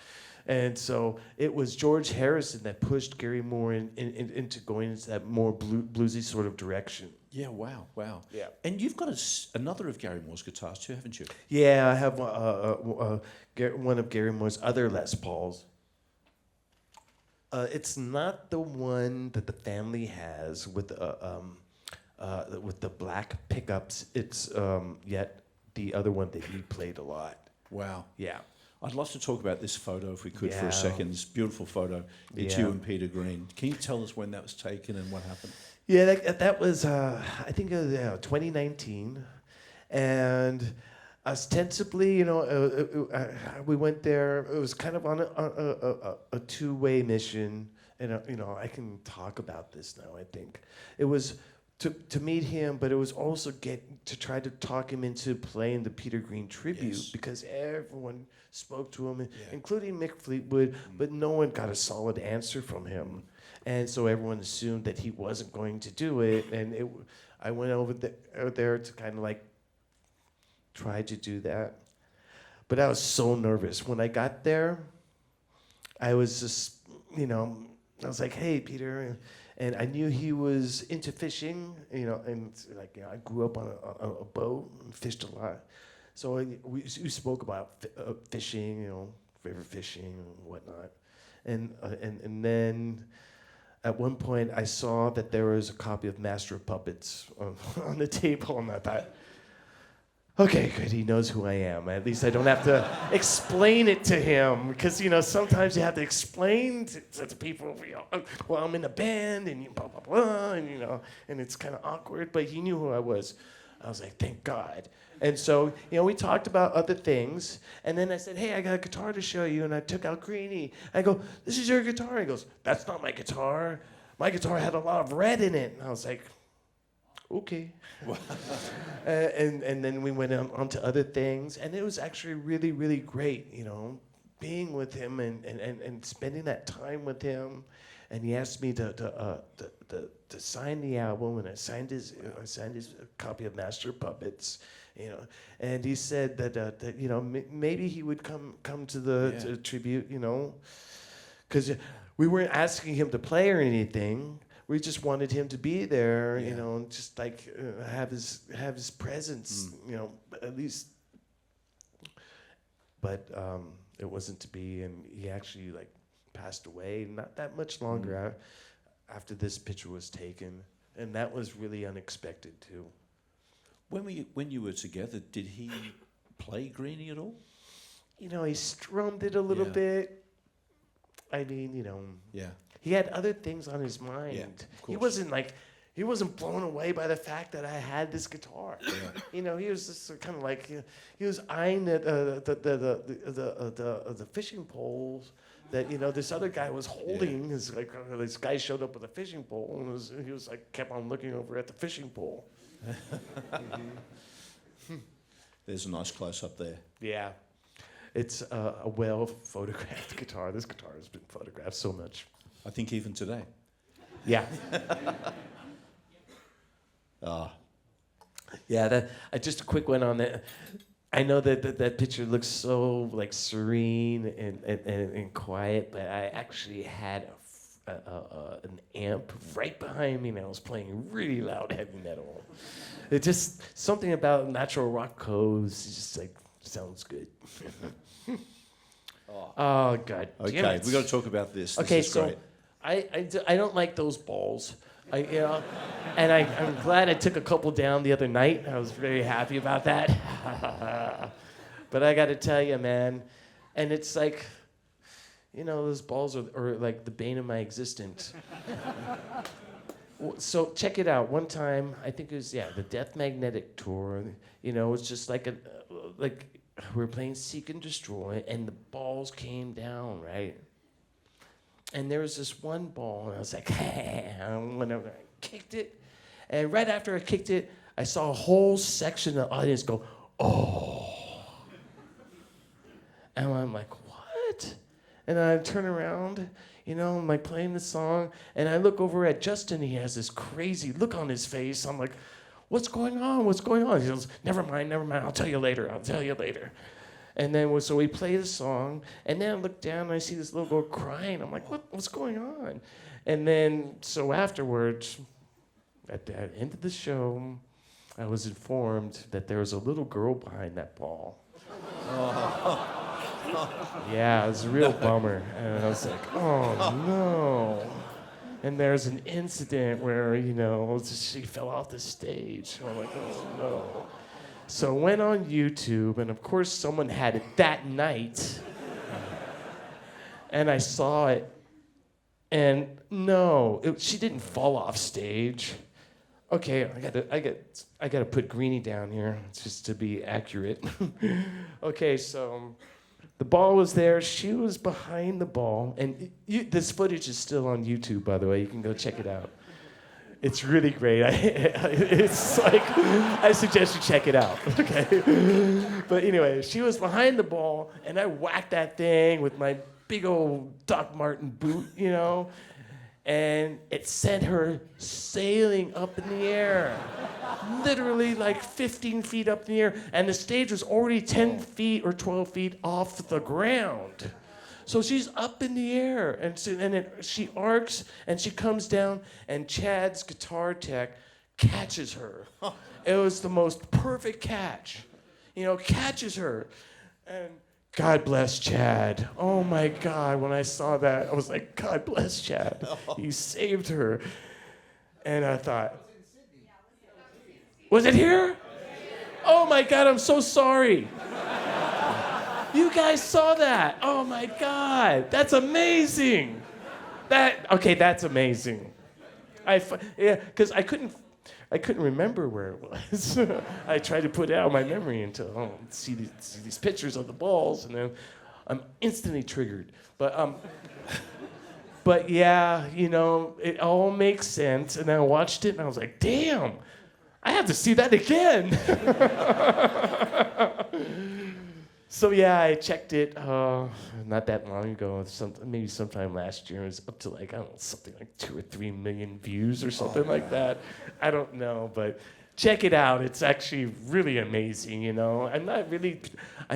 and so it was George Harrison that pushed Gary Moore into going into that more bluesy sort of direction. Yeah, wow. Yeah. And you've got another of Gary Moore's guitars too, haven't you? Yeah, I have one of Gary Moore's other Les Pauls. It's not the one that the family has with the black pickups. It's yet the other one that he played a lot. Wow. Yeah. I'd love to talk about this photo if we could for Yeah. a second. This beautiful photo. It's Yeah. you and Peter Green. Can you tell us when that was taken and what happened? Yeah, that was I think it was 2019, and ostensibly, you know, we went there. It was kind of on a two-way mission, and you know, I can talk about this now. I think it was to meet him, but it was also to try to talk him into playing the Peter Green tribute, Yes. because everyone spoke to him, including Mick Fleetwood, but no one got a solid answer from him. And so everyone assumed that he wasn't going to do it, and I went over there to kind of like try to do that. But I was so nervous. When I got there, I was just, you know, I was like, hey, Peter. And I knew he was into fishing, you know, and like, you know, I grew up on a boat and fished a lot. So we spoke about fishing, you know, river fishing and whatnot. And then at one point I saw that there was a copy of Master of Puppets on the table, and I thought, okay, good, he knows who I am. At least I don't have to explain it to him, because, you know, sometimes you have to explain to people, you know, well, I'm in a band, and blah, blah, blah, and, you know, and it's kind of awkward, but he knew who I was. I was like, thank God. And so, you know, we talked about other things, and then I said, hey, I got a guitar to show you, and I took out Greeny. I go, this is your guitar? He goes, that's not my guitar. My guitar had a lot of red in it. And I was like, okay. And then we went on to other things, and it was actually really, really great, you know, being with him and spending that time with him. And he asked me to sign the album, and I signed his copy of Master of Puppets, you know. And he said that you know, maybe he would come to the tribute, you know, because we weren't asking him to play or anything. We just wanted him to be there, you know, and just like have his presence, you know, at least. But it wasn't to be, and he actually like passed away not that much longer after this picture was taken, and that was really unexpected too. When you were together, did he play Greeny at all? You know, he strummed it a little bit. I mean, you know. Yeah. He had other things on his mind. Yeah, of He course. he wasn't blown away by the fact that I had this guitar. Yeah. You know, he was just kind of like, you know, he was eyeing the fishing poles that, you know, this other guy was holding. It's like this guy showed up with a fishing pole, and he was like kept on looking over at the fishing pole. There's a nice close up there. Yeah. It's a well-photographed guitar. This guitar has been photographed so much. I think even today. Yeah. Yeah, just a quick one on that. I know that picture looks so like serene and quiet, but I actually had an amp right behind me, and I was playing really loud heavy metal. It just something about natural rock codes just like sounds good. Oh God! Okay, Damn it. we got to talk about this. Okay, This is so great. I don't like those balls. You know, and I'm glad I took a couple down the other night. I was very happy about that. But I got to tell you, man, and it's like, You know, those balls are like the bane of my existence. So check it out. One time, I think it was the Death Magnetic Tour. You know, it's just like like we were playing Seek and Destroy, and the balls came down, right? And there was this one ball, and I was like, whenever I kicked it, and right after I kicked it, I saw a whole section of the audience go, oh. And I'm like, what? And I turn around, you know, I'm like playing the song, and I look over at Justin. He has this crazy look on his face. I'm like, what's going on? What's going on? He goes, never mind. I'll tell you later. And then so we play the song, and then I look down and I see this little girl crying. I'm like, what's going on? And then so afterwards, at the end of the show, I was informed that there was a little girl behind that ball. Yeah, it was a real bummer. And I was like, oh no. And there's an incident where, you know, she fell off the stage. I'm like, oh no. So I went on YouTube, and of course someone had it that night. And I saw it. And no, she didn't fall off stage. Okay, I gotta put Greeny down here just to be accurate. Okay, so the ball was there. She was behind the ball, and this footage is still on YouTube, by the way. You can go check it out. It's really great. It's like I suggest you check it out. Okay, but anyway, she was behind the ball, and I whacked that thing with my big old Doc Marten boot, you know. And it sent her sailing up in the air, literally like 15 feet up in the air, and the stage was already 10 feet or 12 feet off the ground. So she's up in the air, and she arcs, and she comes down, and Chad's guitar tech catches her. It was the most perfect catch, you know, catches her, and God bless Chad. Oh my God, when I saw that, I was like, God bless Chad. He saved her. And I thought, was it here? Oh my God, I'm so sorry. You guys saw that. Oh my God, that's amazing. That's amazing. Because I couldn't remember where it was. I tried to put it out of my memory until see these pictures of the balls, and then I'm instantly triggered. But yeah, you know, it all makes sense. And then I watched it, and I was like, damn, I have to see that again. So yeah, I checked it not that long ago, maybe sometime last year. It was up to like, I don't know, something like 2 or 3 million views or something like that. I don't know, but check it out. It's actually really amazing, you know. I'm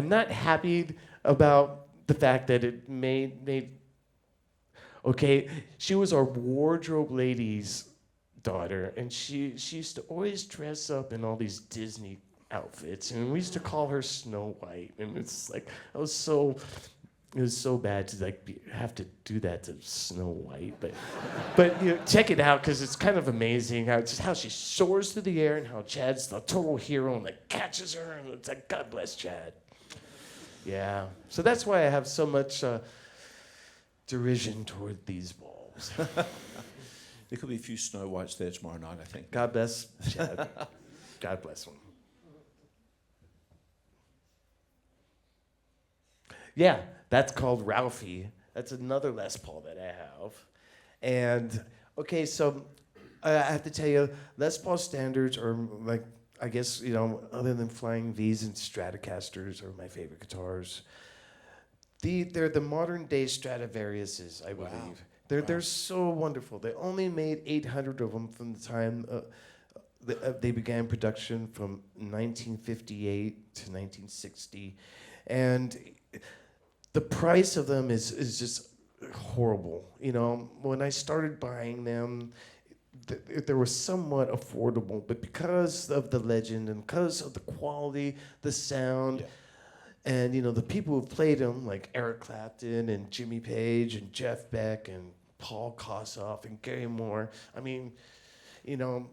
not happy about the fact that it made okay, she was our wardrobe lady's daughter, and she used to always dress up in all these Disney outfits, and we used to call her Snow White, and it's like it was so bad to like have to do that to Snow White, but you know, check it out because it's kind of amazing how she soars through the air, and how Chad's the total hero and like catches her, and it's like, God bless Chad. Yeah, so that's why I have so much derision toward these balls. There could be a few Snow Whites there tomorrow night, I think. God bless Chad. God bless him. Yeah, that's called Ralphie. That's another Les Paul that I have. And, okay, so I have to tell you, Les Paul standards are like, I guess, you know, other than Flying V's and Stratocasters are my favorite guitars. They're the modern day Stradivariuses, I believe. Wow. They're so wonderful. They only made 800 of them from the time they began production from 1958 to 1960. And the price of them is just horrible. You know, when I started buying them, they were somewhat affordable, but because of the legend and because of the quality, the sound, and you know the people who played them, like Eric Clapton and Jimmy Page and Jeff Beck and Paul Kossoff and Gary Moore. I mean, you know,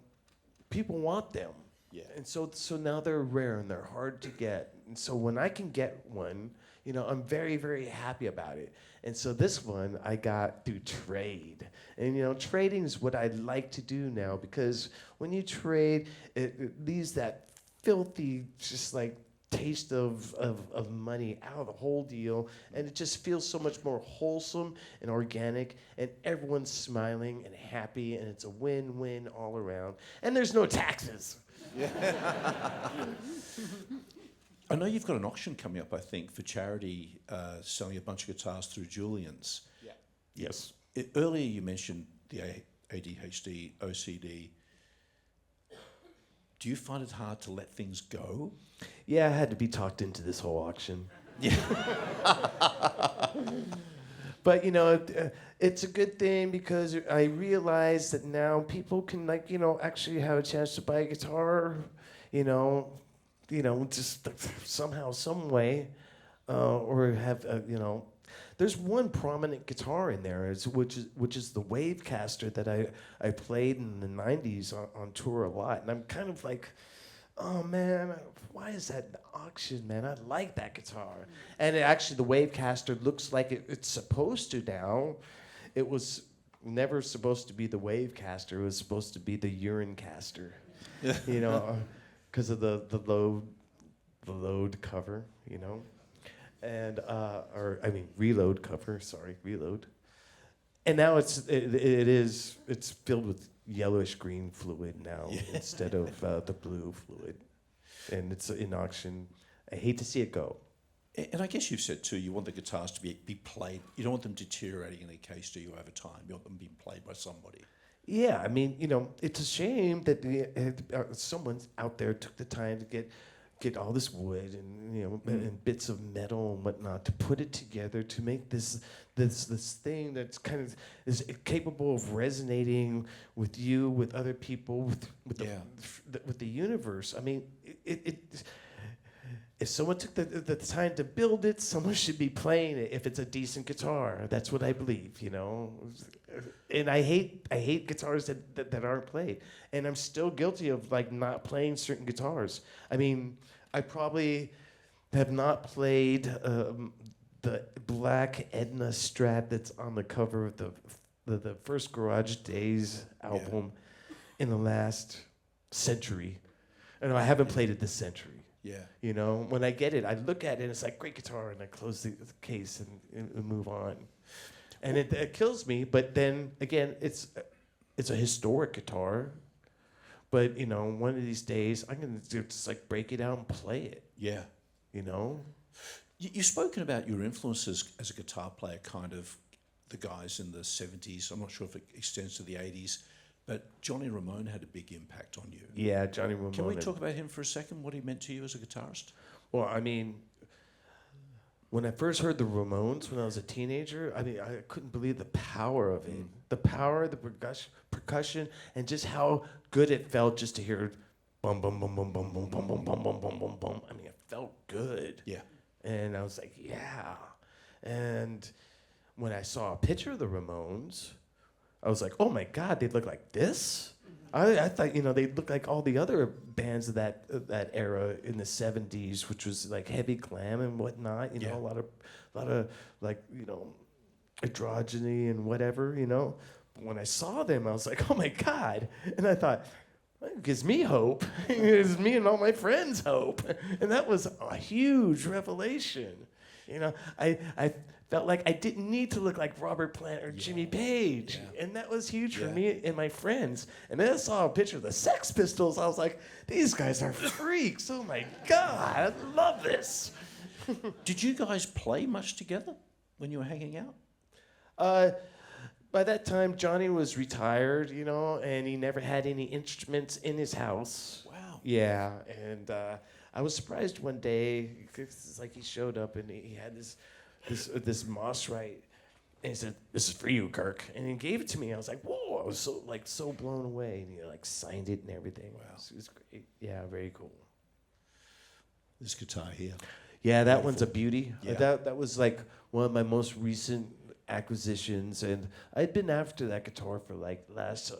people want them. Yeah. And so now they're rare and they're hard to get. And so when I can get one, I'm very, very happy about it. And so this one I got through trade. And, trading is what I like to do now, because when you trade, it leaves that filthy, just like, taste of money out of the whole deal, and it just feels so much more wholesome and organic, and everyone's smiling and happy, and it's a win-win all around, and there's no taxes. I know you've got an auction coming up, I think, for charity, selling a bunch of guitars through Julian's. Yeah. Yes. Earlier you mentioned the ADHD, OCD. Do you find it hard to let things go? Yeah, I had to be talked into this whole auction. Yeah. But, it's a good thing, because I realize that now people can, actually have a chance to buy a guitar, just somehow, some way, or have, There's one prominent guitar in there, which is the Wavecaster that I played in the 90s on tour a lot. And I'm kind of like, oh man, why is that in the auction, man? I like that guitar. And actually the Wavecaster looks like it's supposed to now. It was never supposed to be the Wavecaster. It was supposed to be the Urinecaster, because of the load cover, and reload cover. Sorry, reload. And now it's filled with yellowish green fluid now instead of the blue fluid, and it's in auction. I hate to see it go. And I guess you've said too, you want the guitars to be played. You don't want them deteriorating in a case, do you, over time? You want them being played by somebody. Yeah, it's a shame that someone out there took the time to get all this wood and and bits of metal and whatnot to put it together to make this thing that's kind of is capable of resonating with you, with other people, with the universe. If someone took the time to build it, someone should be playing it. If it's a decent guitar, that's what I believe. And I hate guitars that aren't played, and I'm still guilty of not playing certain guitars. I probably have not played the black Edna Strat that's on the cover of the first Garage Days album in the last century. And I haven't played it this century. Yeah. When I get it, I look at it and it's like, great guitar, and I close the case and move on. And it kills me, but then again, it's a historic guitar. But one of these days, I'm gonna just break it out and play it. Yeah. You've spoken about your influences as a guitar player, kind of the guys in the 70s. I'm not sure if it extends to the 80s, but Johnny Ramone had a big impact on you. Yeah, Johnny Ramone. Can we talk about him for a second, what he meant to you as a guitarist? Well, when I first heard the Ramones when I was a teenager, I couldn't believe the power of it. The power, the percussion, and just how good it felt just to hear bum, bum, bum, bum, bum, bum, bum, bum, bum, bum, bum, bum, bum. It felt good. Yeah. And I was like, yeah. And when I saw a picture of the Ramones, I was like, oh my God, they look like this? I thought, they looked like all the other bands of that era in the 70s, which was like heavy glam and whatnot, a lot of androgyny and whatever, But when I saw them, I was like, oh my God. And I thought, it gives me hope. It gives me and all my friends hope. And that was a huge revelation. I felt like I didn't need to look like Robert Plant or Jimmy Page. Yeah. And that was huge for me and my friends. And then I saw a picture of the Sex Pistols. I was like, these guys are freaks. Oh my God, I love this. Did you guys play much together when you were hanging out? By that time, Johnny was retired, and he never had any instruments in his house. Wow. Yeah, and I was surprised one day. It's like he showed up and he had this Moss-Rite, and he said, "This is for you, Kirk," and he gave it to me. I was like, "Whoa!" I was so blown away, and he signed it and everything. Wow, it was great. Yeah, very cool. This guitar here. Yeah, that one's a beauty. Yeah. That was one of my most recent acquisitions, and I'd been after that guitar for last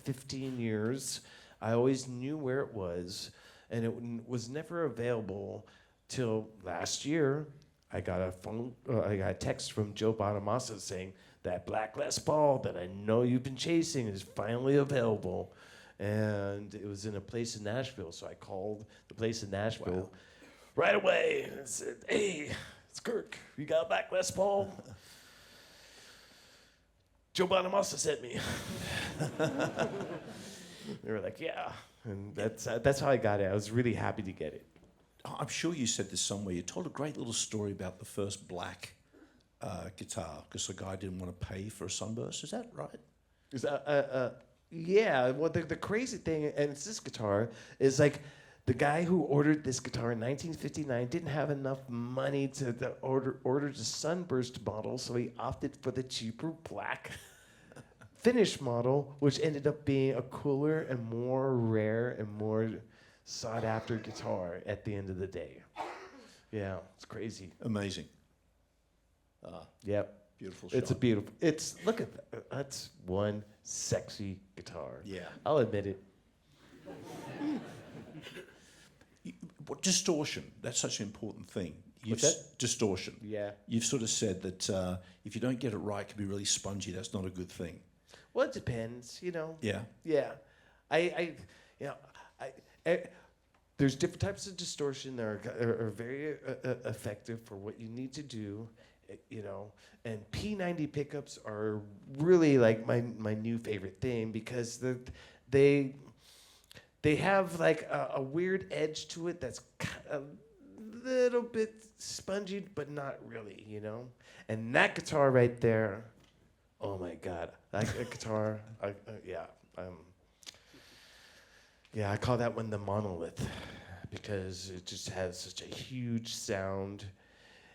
15 years. I always knew where it was, and it was never available till last year. I got a text from Joe Bonamassa saying that black Les Paul that I know you've been chasing is finally available. And it was in a place in Nashville. So I called the place in Nashville right away and said, hey, it's Kirk. You got a black Les Paul? Joe Bonamassa sent me. They were like, yeah. And that's how I got it. I was really happy to get it. I'm sure you said this somewhere. You told a great little story about the first black guitar because the guy didn't want to pay for a sunburst. Is that right? Yeah. Well, the crazy thing, and it's this guitar, is like the guy who ordered this guitar in 1959 didn't have enough money to order the sunburst model, so he opted for the cheaper black finish model, which ended up being a cooler and more rare and more sought after guitar at the end of the day. Yeah, it's crazy. Amazing. Yep. Beautiful shot. It's a beautiful. Look at that. That's one sexy guitar. Yeah. I'll admit it. What distortion? That's such an important thing. What's that? Distortion. Yeah. You've sort of said that if you don't get it right, it can be really spongy. That's not a good thing. Well, it depends, you know. Yeah. Yeah. There's different types of distortion that are very effective for what you need to do, you know. And P90 pickups are really like my new favorite thing because they have like a weird edge to it that's a little bit spongy, but not really, you know. And that guitar right there, oh my God, that guitar, I call that one the monolith because it just has such a huge sound.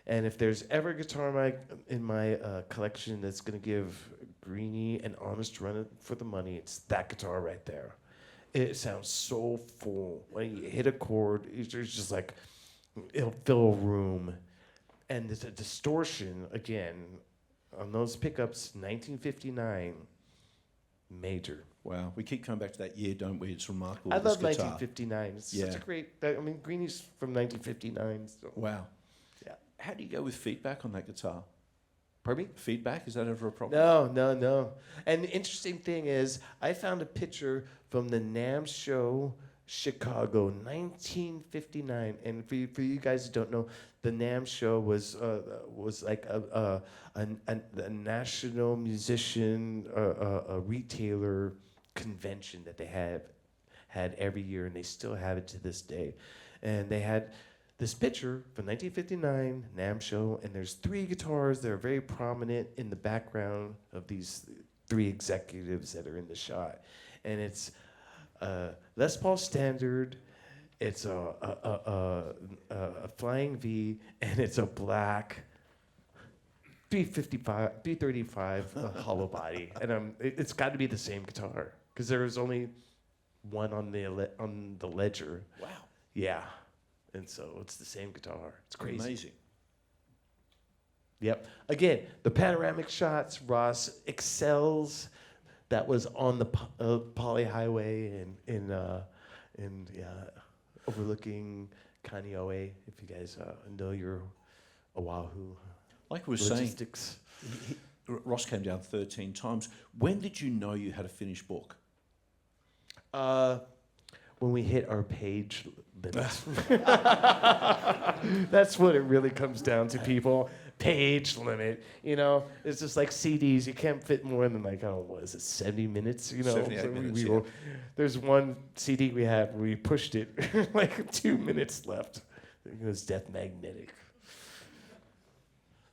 And if there's ever a guitar in my collection that's gonna give Greeny an honest run for the money, it's that guitar right there. It sounds so full. When you hit a chord, it's just like, it'll fill a room. And there's a distortion, again, on those pickups, 1959, major. Wow. We keep coming back to that year, don't we? It's remarkable. I this love guitar. 1959. It's Yeah. such a great, I mean, Greeny's from 1959. So. Wow. Yeah. How do you go with feedback on that guitar? Pardon me? Feedback, is that ever a problem? No. And the interesting thing is, I found a picture from the NAMM show, Chicago, 1959. And for you guys who don't know, the NAMM show was like a national musician, a retailer convention that they had every year, and they still have it to this day. And they had this picture from 1959 NAMM show, and there's 3 guitars that are very prominent in the background of these 3 executives that are in the shot. And it's Les Paul Standard, it's a Flying V, and it's a black 335 hollow body. And it's got to be the same guitar because there was only one on the ledger. Wow. Yeah. And so it's the same guitar. It's crazy. Amazing. Yep. Again, the panoramic shots, Ross excels. That was on the Poly Highway and overlooking Kaneohe. If you guys know your Oahu Like we were logistics. saying, Ross came down 13 times. When did you know you had a finished book? When we hit our page limits. That's what it really comes down to, people. Page limit. You know, it's just like CDs. You can't fit more than like, what is it, 70 minutes? You know, 78 minutes, there's one CD we had where we pushed it, like 2 minutes left. It was Death Magnetic.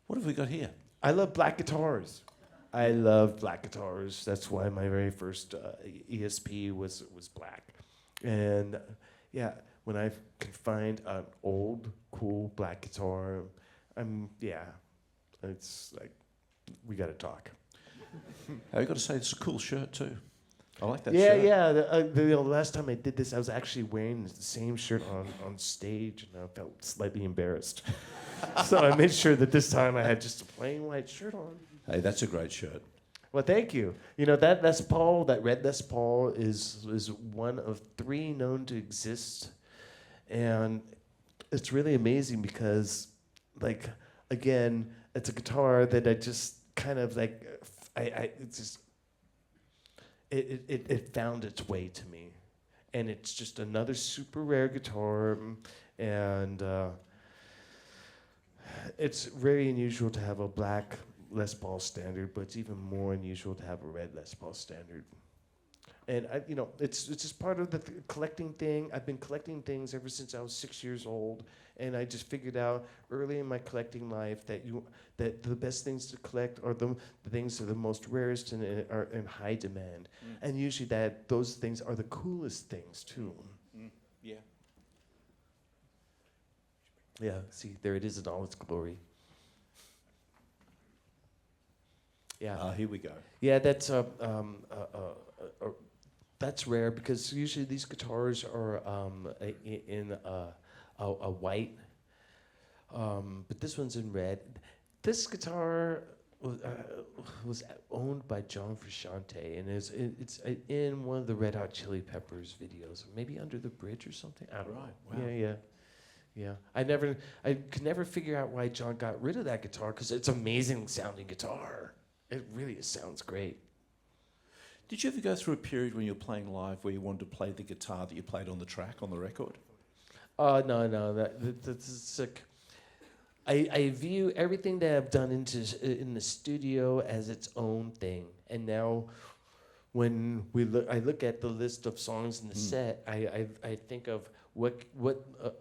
What have we got here? I love black guitars. I love black guitars. That's why my very first ESP was black. And yeah, when I can find an old, cool black guitar, it's like, we gotta talk. I've got to say, it's a cool shirt too. I like that Yeah, shirt. yeah. The last time I did this, I was actually wearing the same shirt on stage, and I felt slightly embarrassed. So I made sure that this time I had just a plain white shirt on. Hey, that's a great shirt. Well, thank you. You know, that Les Paul, that red Les Paul is one of 3 known to exist. And it's really amazing because, like, again, it's a guitar that I just kind of like, it found its way to me. And it's just another super rare guitar, and it's very unusual to have a black Les Paul Standard, but it's even more unusual to have a red Les Paul Standard. And it's just part of the collecting thing. I've been collecting things ever since I was 6 years old, and I just figured out early in my collecting life that the best things to collect are the things that are the most rarest and are in high demand, and usually those things are the coolest things too. Yeah. Yeah. See, there it is in all its glory. Yeah. Here we go. Yeah, that's rare because usually these guitars are in a white, but this one's in red. This guitar was owned by John Frusciante, and it's in one of the Red Hot Chili Peppers videos, maybe Under the Bridge or something. I don't know. Wow. Yeah. I could never figure out why John got rid of that guitar because it's an amazing sounding guitar. It really sounds great. Did you ever go through a period when you were playing live where you wanted to play the guitar that you played on the track, on the record? No. That's like, I view everything that I've done in the studio as its own thing. And now, when I look at the list of songs in the set, I think of what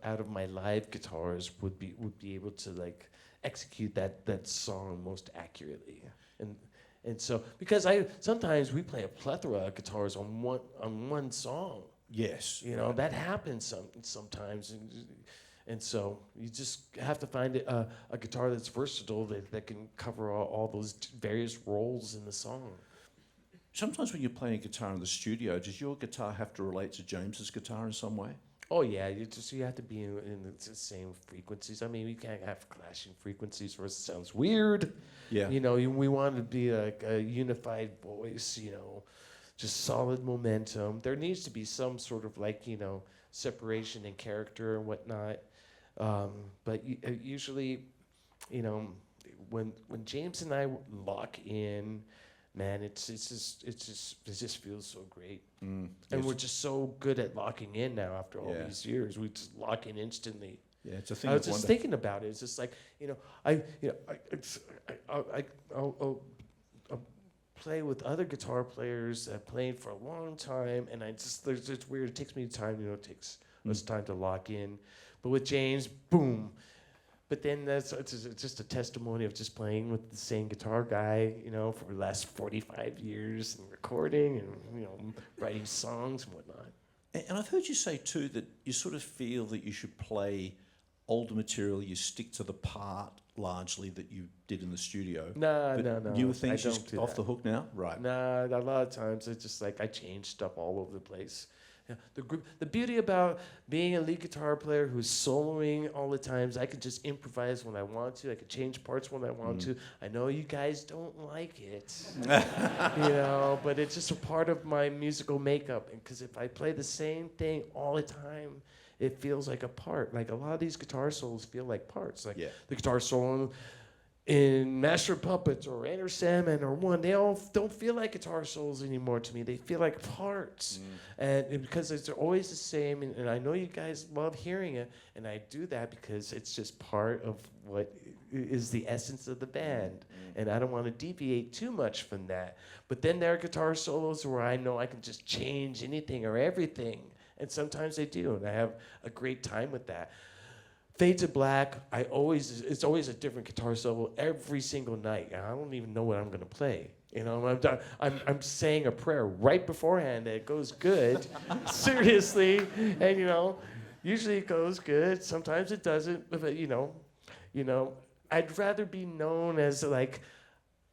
out of my live guitars would be able to like execute that song most accurately. And so, because sometimes we play a plethora of guitars on one song. Yes. That happens sometimes, and so you just have to find a guitar that's versatile that can cover all those various roles in the song. Sometimes when you're playing guitar in the studio, does your guitar have to relate to James's guitar in some way? Oh yeah, you have to be in the same frequencies. I mean, we can't have clashing frequencies, or it sounds weird. Yeah. We want to be like a unified voice. Just solid momentum. There needs to be some sort of like separation in character and whatnot. But usually, when James and I lock in, man, it just feels so great. And we're just so good at locking in now after all these years. We just lock in instantly. Yeah, it's a thing. I was just thinking about it. It's just like I'll play with other guitar players that played for a long time, and it's weird. It takes me time. It takes us time to lock in. But with James, boom. But then it's just a testimony of just playing with the same guitar guy, for the last 45 years and recording and, writing songs and whatnot. And I've heard you say, too, that you sort of feel that you should play older material, you stick to the part largely that you did in the studio. No. Newer things I just don't do off that. the hook now? Right. Nah, a lot of times it's just like I change stuff all over the place. Yeah, the beauty about being a lead guitar player who's soloing all the times, I could just improvise when I want to. I could change parts when I want to. I know you guys don't like it, but it's just a part of my musical makeup. And because if I play the same thing all the time, it feels like a part. Like a lot of these guitar solos feel like parts. Like the guitar solo in Master of Puppets or Enter Salmon or One, they all don't feel like guitar solos anymore to me. They feel like parts. And because it's always the same, and I know you guys love hearing it, and I do that because it's just part of what is the essence of the band. And I don't want to deviate too much from that. But then there are guitar solos where I know I can just change anything or everything. And sometimes I do, and I have a great time with that. Fade to Black, it's always a different guitar solo every single night. And I don't even know what I'm gonna play. I'm saying a prayer right beforehand that it goes good, seriously. And usually it goes good. Sometimes it doesn't. But I'd rather be known as like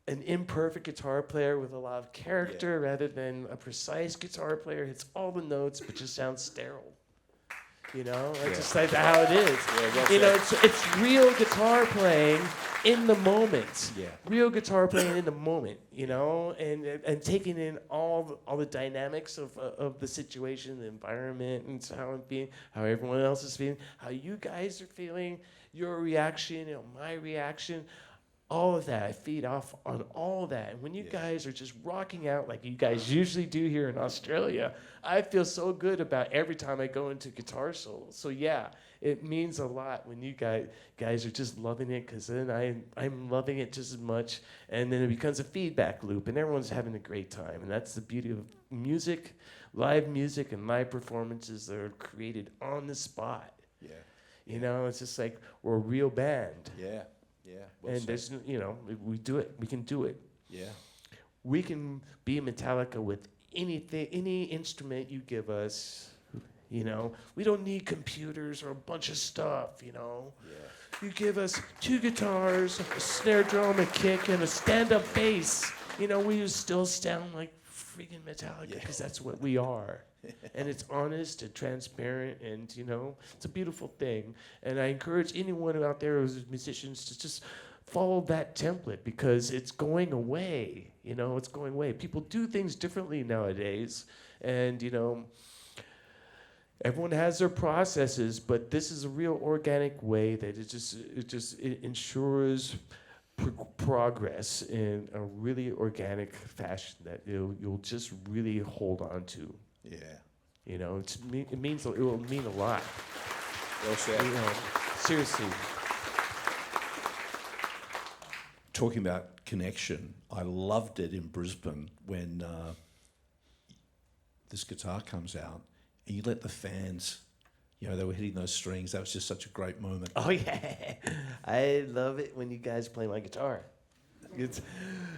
an imperfect guitar player with a lot of character rather than a precise guitar player hits all the notes but just sounds sterile. You know, that's just like how it is. Yeah, well you know, said. it's real guitar playing in the moment. Yeah. Real guitar playing in the moment. You know, and taking in all the dynamics of the situation, the environment, and how I'm feeling, how everyone else is feeling, how you guys are feeling, your reaction, you know, my reaction. All of that, I feed off on all of that. And when you guys are just rocking out like you guys usually do here in Australia, I feel so good about every time I go into guitar solo. So yeah, it means a lot when you guys are just loving it, because then I'm loving it just as much. And then it becomes a feedback loop, and everyone's having a great time. And that's the beauty of music, and live performances that are created on the spot. Yeah. You know, it's just like we're a real band. Yeah. Yeah. Well And said. there's, you know, we do it. We can do it. Yeah. We can be Metallica with anything, any instrument you give us. You know, we don't need computers or a bunch of stuff. You know, you give us 2 guitars, a snare drum, a kick, and a stand-up bass. You know, we still sound like freaking Metallica, because that's what we are. And it's honest and transparent, and you know, it's a beautiful thing. And I encourage anyone out there who's musicians to just follow that template, because it's going away. You know, it's going away. People do things differently nowadays, and you know, everyone has their processes, but this is a real organic way that it ensures progress in a really organic fashion that you'll just really hold on to. Yeah. You know, it will mean a lot. Well said. You know, seriously. Talking about connection, I loved it in Brisbane when this guitar comes out and you let the fans, you know, they were hitting those strings. That was just such a great moment. Oh yeah, I love it when you guys play my guitar.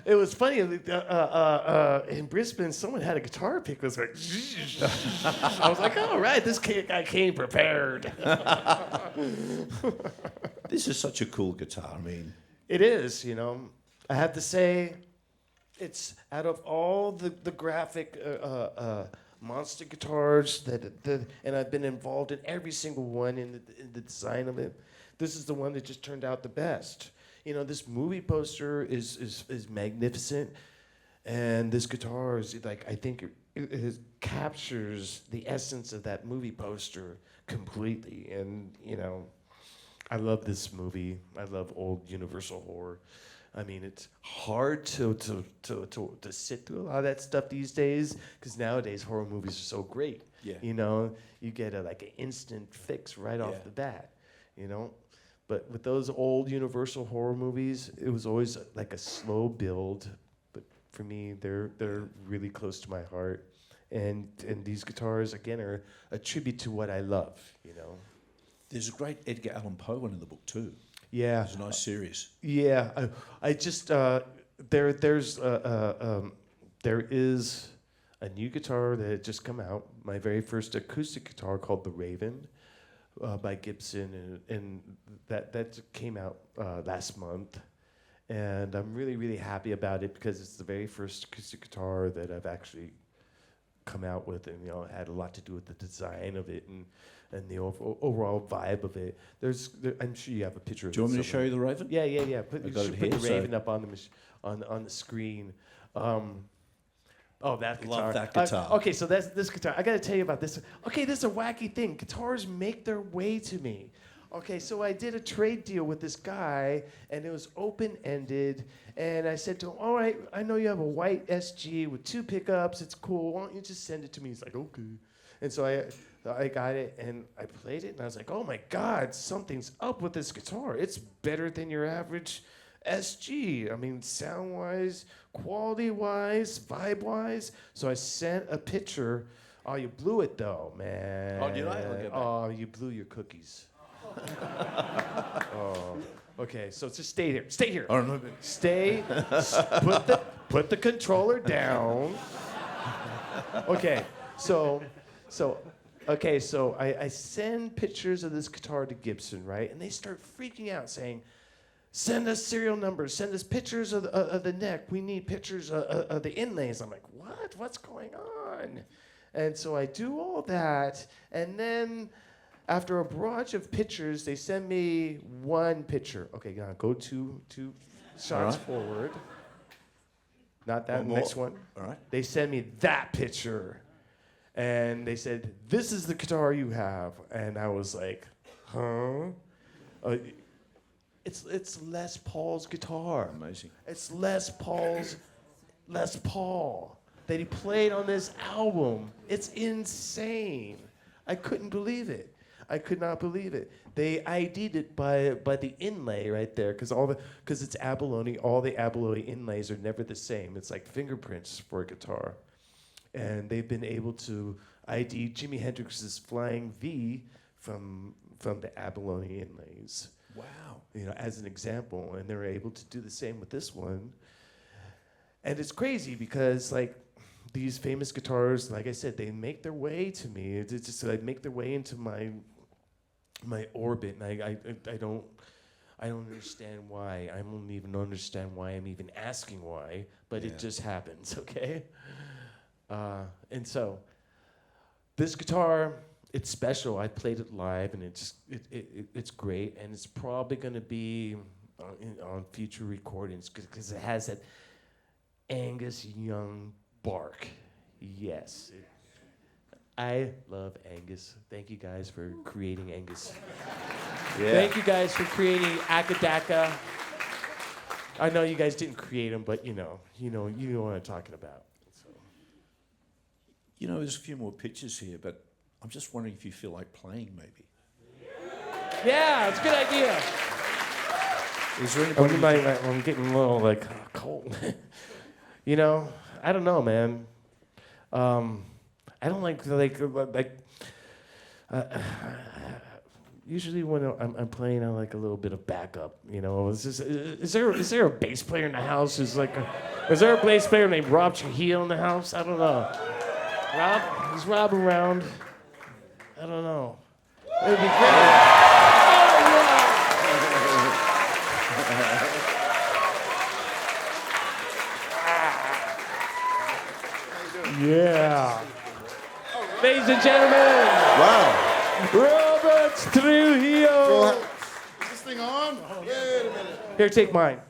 It was funny in Brisbane. Someone had a guitar pick. It was like, I was like, all right, this guy came prepared. This is such a cool guitar. I mean, It is, you know. I have to say, it's out of all the graphic monster guitars and I've been involved in every single one in the design of it. This is the one that just turned out the best. You know, this movie poster is magnificent, and this guitar is like, I think it captures the essence of that movie poster completely. And you know, I love this movie. I love old Universal horror. I mean, it's hard to sit through a lot of that stuff these days, because nowadays horror movies are so great. Yeah. You know, you get like an instant fix right off the bat. You know, but with those old Universal horror movies, it was always like a slow build. But for me, they're really close to my heart, and these guitars again are a tribute to what I love. You know. there's a great Edgar Allan Poe one in the book too. Yeah. It's a nice series. Yeah, I just there is a new guitar that had just come out. My very first acoustic guitar called the Raven by Gibson, and that came out last month, and I'm really happy about it because it's the very first acoustic guitar that I've actually come out with, and it had a lot to do with the design of it and the overall vibe of it. I'm sure you have a picture of it. Do you want me to show you the Raven? Yeah. I You got should it put here, the so- Raven up on the screen. That guitar. Love that guitar. Okay, so that's this guitar. I got to tell you about this. Okay, this is a wacky thing. Guitars make their way to me. Okay, so I did a trade deal with this guy, and it was open-ended. And I said to him, all right, I know you have a white SG with 2 pickups. It's cool. Why don't you just send it to me? He's like, okay. And so I got it, and I played it, and I was like, oh, my God, something's up with this guitar. It's better than your average SG. I mean, sound-wise, quality-wise, vibe-wise. So I sent a picture. Oh, you blew it, though, man. Oh, did I? I'll get back. Oh, you blew your cookies. Oh, okay. So just stay here. Stay here. I don't know. Stay. Put the controller down. Okay. So I send pictures of this guitar to Gibson, right? And they start freaking out, saying, "Send us serial numbers. Send us pictures of the neck. We need pictures of the inlays." I'm like, "What? What's going on?" And so I do all that, and then after a barrage of pictures, they send me one picture. Okay, go two shots forward. Not that next one. All right. They send me that picture. And they said, this is the guitar you have. And I was like, huh? It's Les Paul's guitar. Amazing. It's Les Paul that he played on this album. It's insane. I couldn't believe it. I could not believe it. They ID'd it by the inlay right there, because it's abalone. All the abalone inlays are never the same. It's like fingerprints for a guitar. And they've been able to ID Jimi Hendrix's Flying V from the abalone inlays. Wow. You know, as an example, and they're able to do the same with this one. And it's crazy because, like, these famous guitars, like I said, they make their way to me. It's just they make their way into my orbit, and I don't understand why. I don't even understand why I'm even asking why, but it just happens, okay? And so, this guitar, it's special. I played it live, and it's great, and it's probably going to be on future recordings because it has that Angus Young bark. Yes. I love Angus. Thank you guys for creating Angus. Yeah. Thank you guys for creating Akadaka. I know you guys didn't create him, but you know what I'm talking about. So. You know, there's a few more pictures here, but I'm just wondering if you feel like playing, maybe. Yeah, it's a good idea. Is there anybody? I'm getting a little like cold. You know, I don't know, man. I don't like usually when I'm playing, I like a little bit of backup. You know, is there a bass player in the house? Is there a bass player named Rob Trujillo in the house? I don't know. Rob, is Rob around? I don't know. It'd be great. Yeah. Ladies and gentlemen, Wow. Robert Trujillo. Is this thing on? Wait a minute. Here, take mine.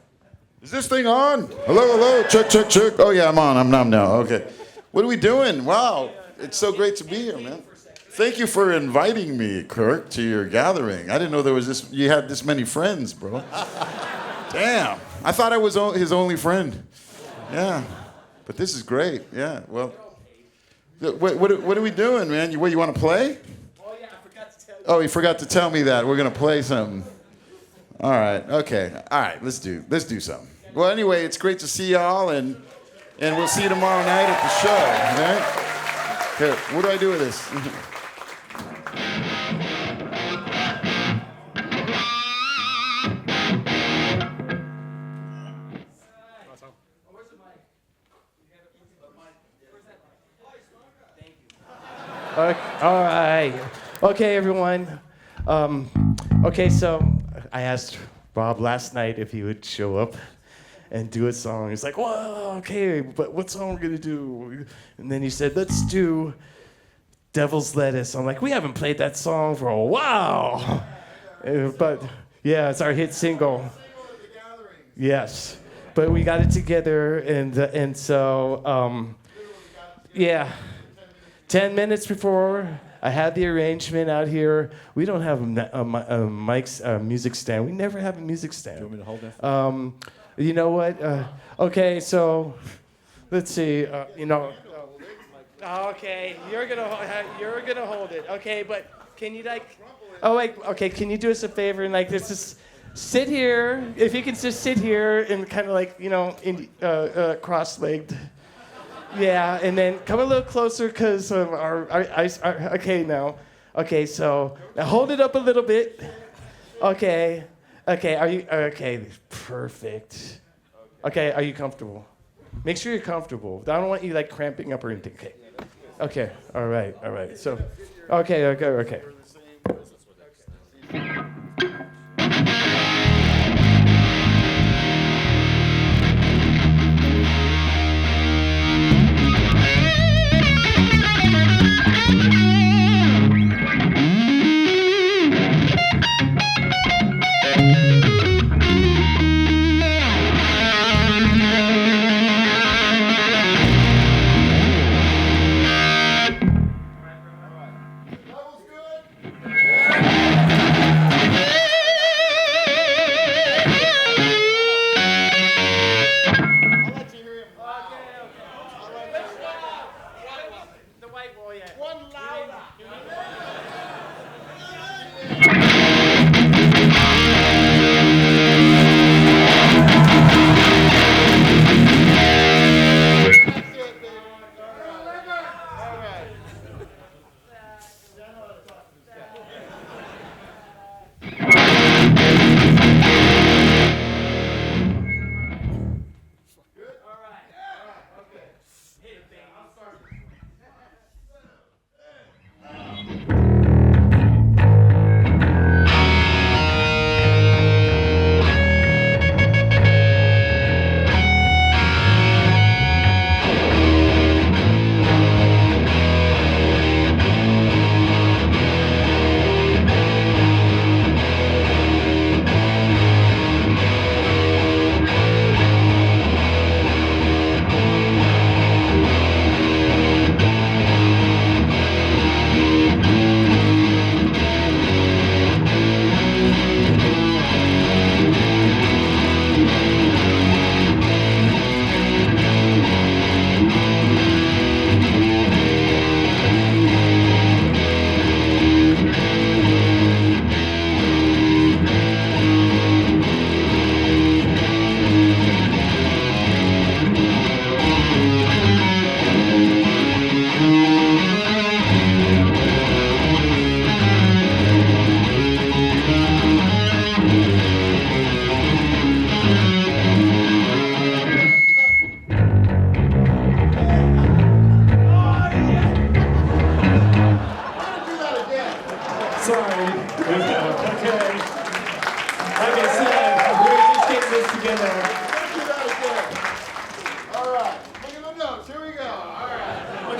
Is this thing on? Hello, hello. Check, check, check. Oh, yeah, I'm on. I'm now. Okay. What are we doing? Wow. It's so great to be here, man. Thank you for inviting me, Kirk, to your gathering. I didn't know you had this many friends, bro. Damn. I thought I was his only friend. Yeah. But this is great. Yeah. Well, what are we doing, man? You want to play? Oh, yeah, I forgot to tell you. Oh, you forgot to tell me that. We're going to play something. All right. Okay. All right. Let's do something. Well, anyway, it's great to see y'all, and we'll see you tomorrow night at the show. All right? Here, what do I do with this? All right. Okay, everyone. Okay, so I asked Rob last night if he would show up and do a song. He's like, well, okay, but what song are we going to do? And then he said, let's do Devil's Lettuce. I'm like, we haven't played that song for a while. But, yeah, it's our hit single. Yes. But we got it together, and so, yeah. 10 minutes before I had the arrangement out here. We don't have a music stand. We never have a music stand. Do you want me to hold that? You know what? Okay, so let's see. Okay, you're gonna hold it. Okay, but can you like? Oh wait. Okay, can you do us a favor and like just sit here? If you can just sit here and kind of like cross-legged. Yeah, and then come a little closer because okay now. Okay, so now hold it up a little bit. Okay, are you okay? Perfect. Okay, are you comfortable? Make sure you're comfortable. I don't want you like cramping up or anything. Okay. All right. So, okay.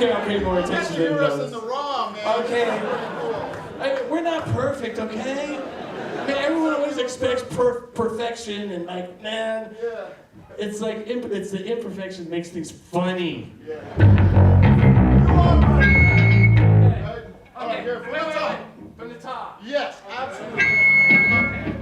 Okay, I'll pay more attention than You're us in those. the raw, man. Okay. We're not perfect, okay? Man, everyone always expects perfection and like, man, it's like it's the imperfection that makes things funny. Okay, from the top. Yes, absolutely.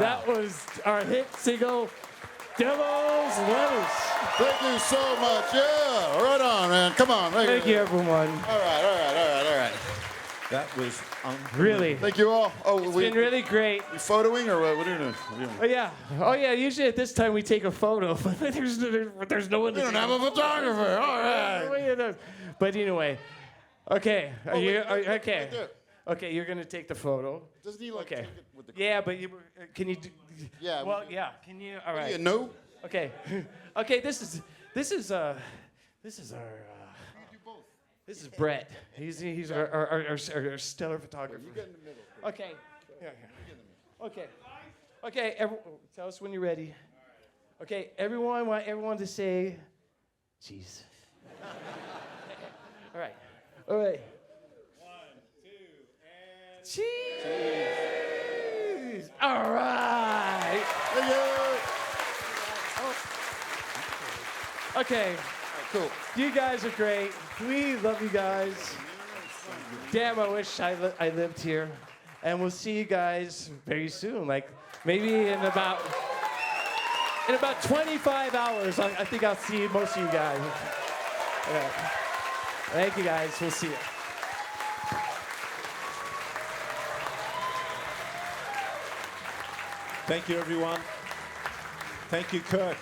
That was our hit single, Devil's Lettuce. Thank you so much. Yeah, right on, man. Come on. Thank you, everyone. All right. That was Really. Thank you all. Oh, It's been really great. You photoing or what are you doing? Oh yeah. Usually at this time we take a photo, but there's no one. We don't have a photographer. All right. But anyway, okay. Are you okay? Right there. Okay, you're gonna take the photo. Doesn't he like Okay. take it with the Yeah, but can you? Yeah. Well, yeah. Can you? All right. You know? Okay. Okay. This is our. This is Brett. He's our stellar photographer. You get in the middle. Okay. Okay. Okay, tell us when you're ready. Okay, everyone, I want everyone to say, cheese. All right. All right. 1, 2, and... Cheese! All right. Okay. Cool. You guys are great. We love you guys. Damn, I wish I lived here. And we'll see you guys very soon. Like maybe in about 25 hours. I think I'll see most of you guys. Yeah. Thank you guys. We'll see you. Thank you, everyone. Thank you, Kirk.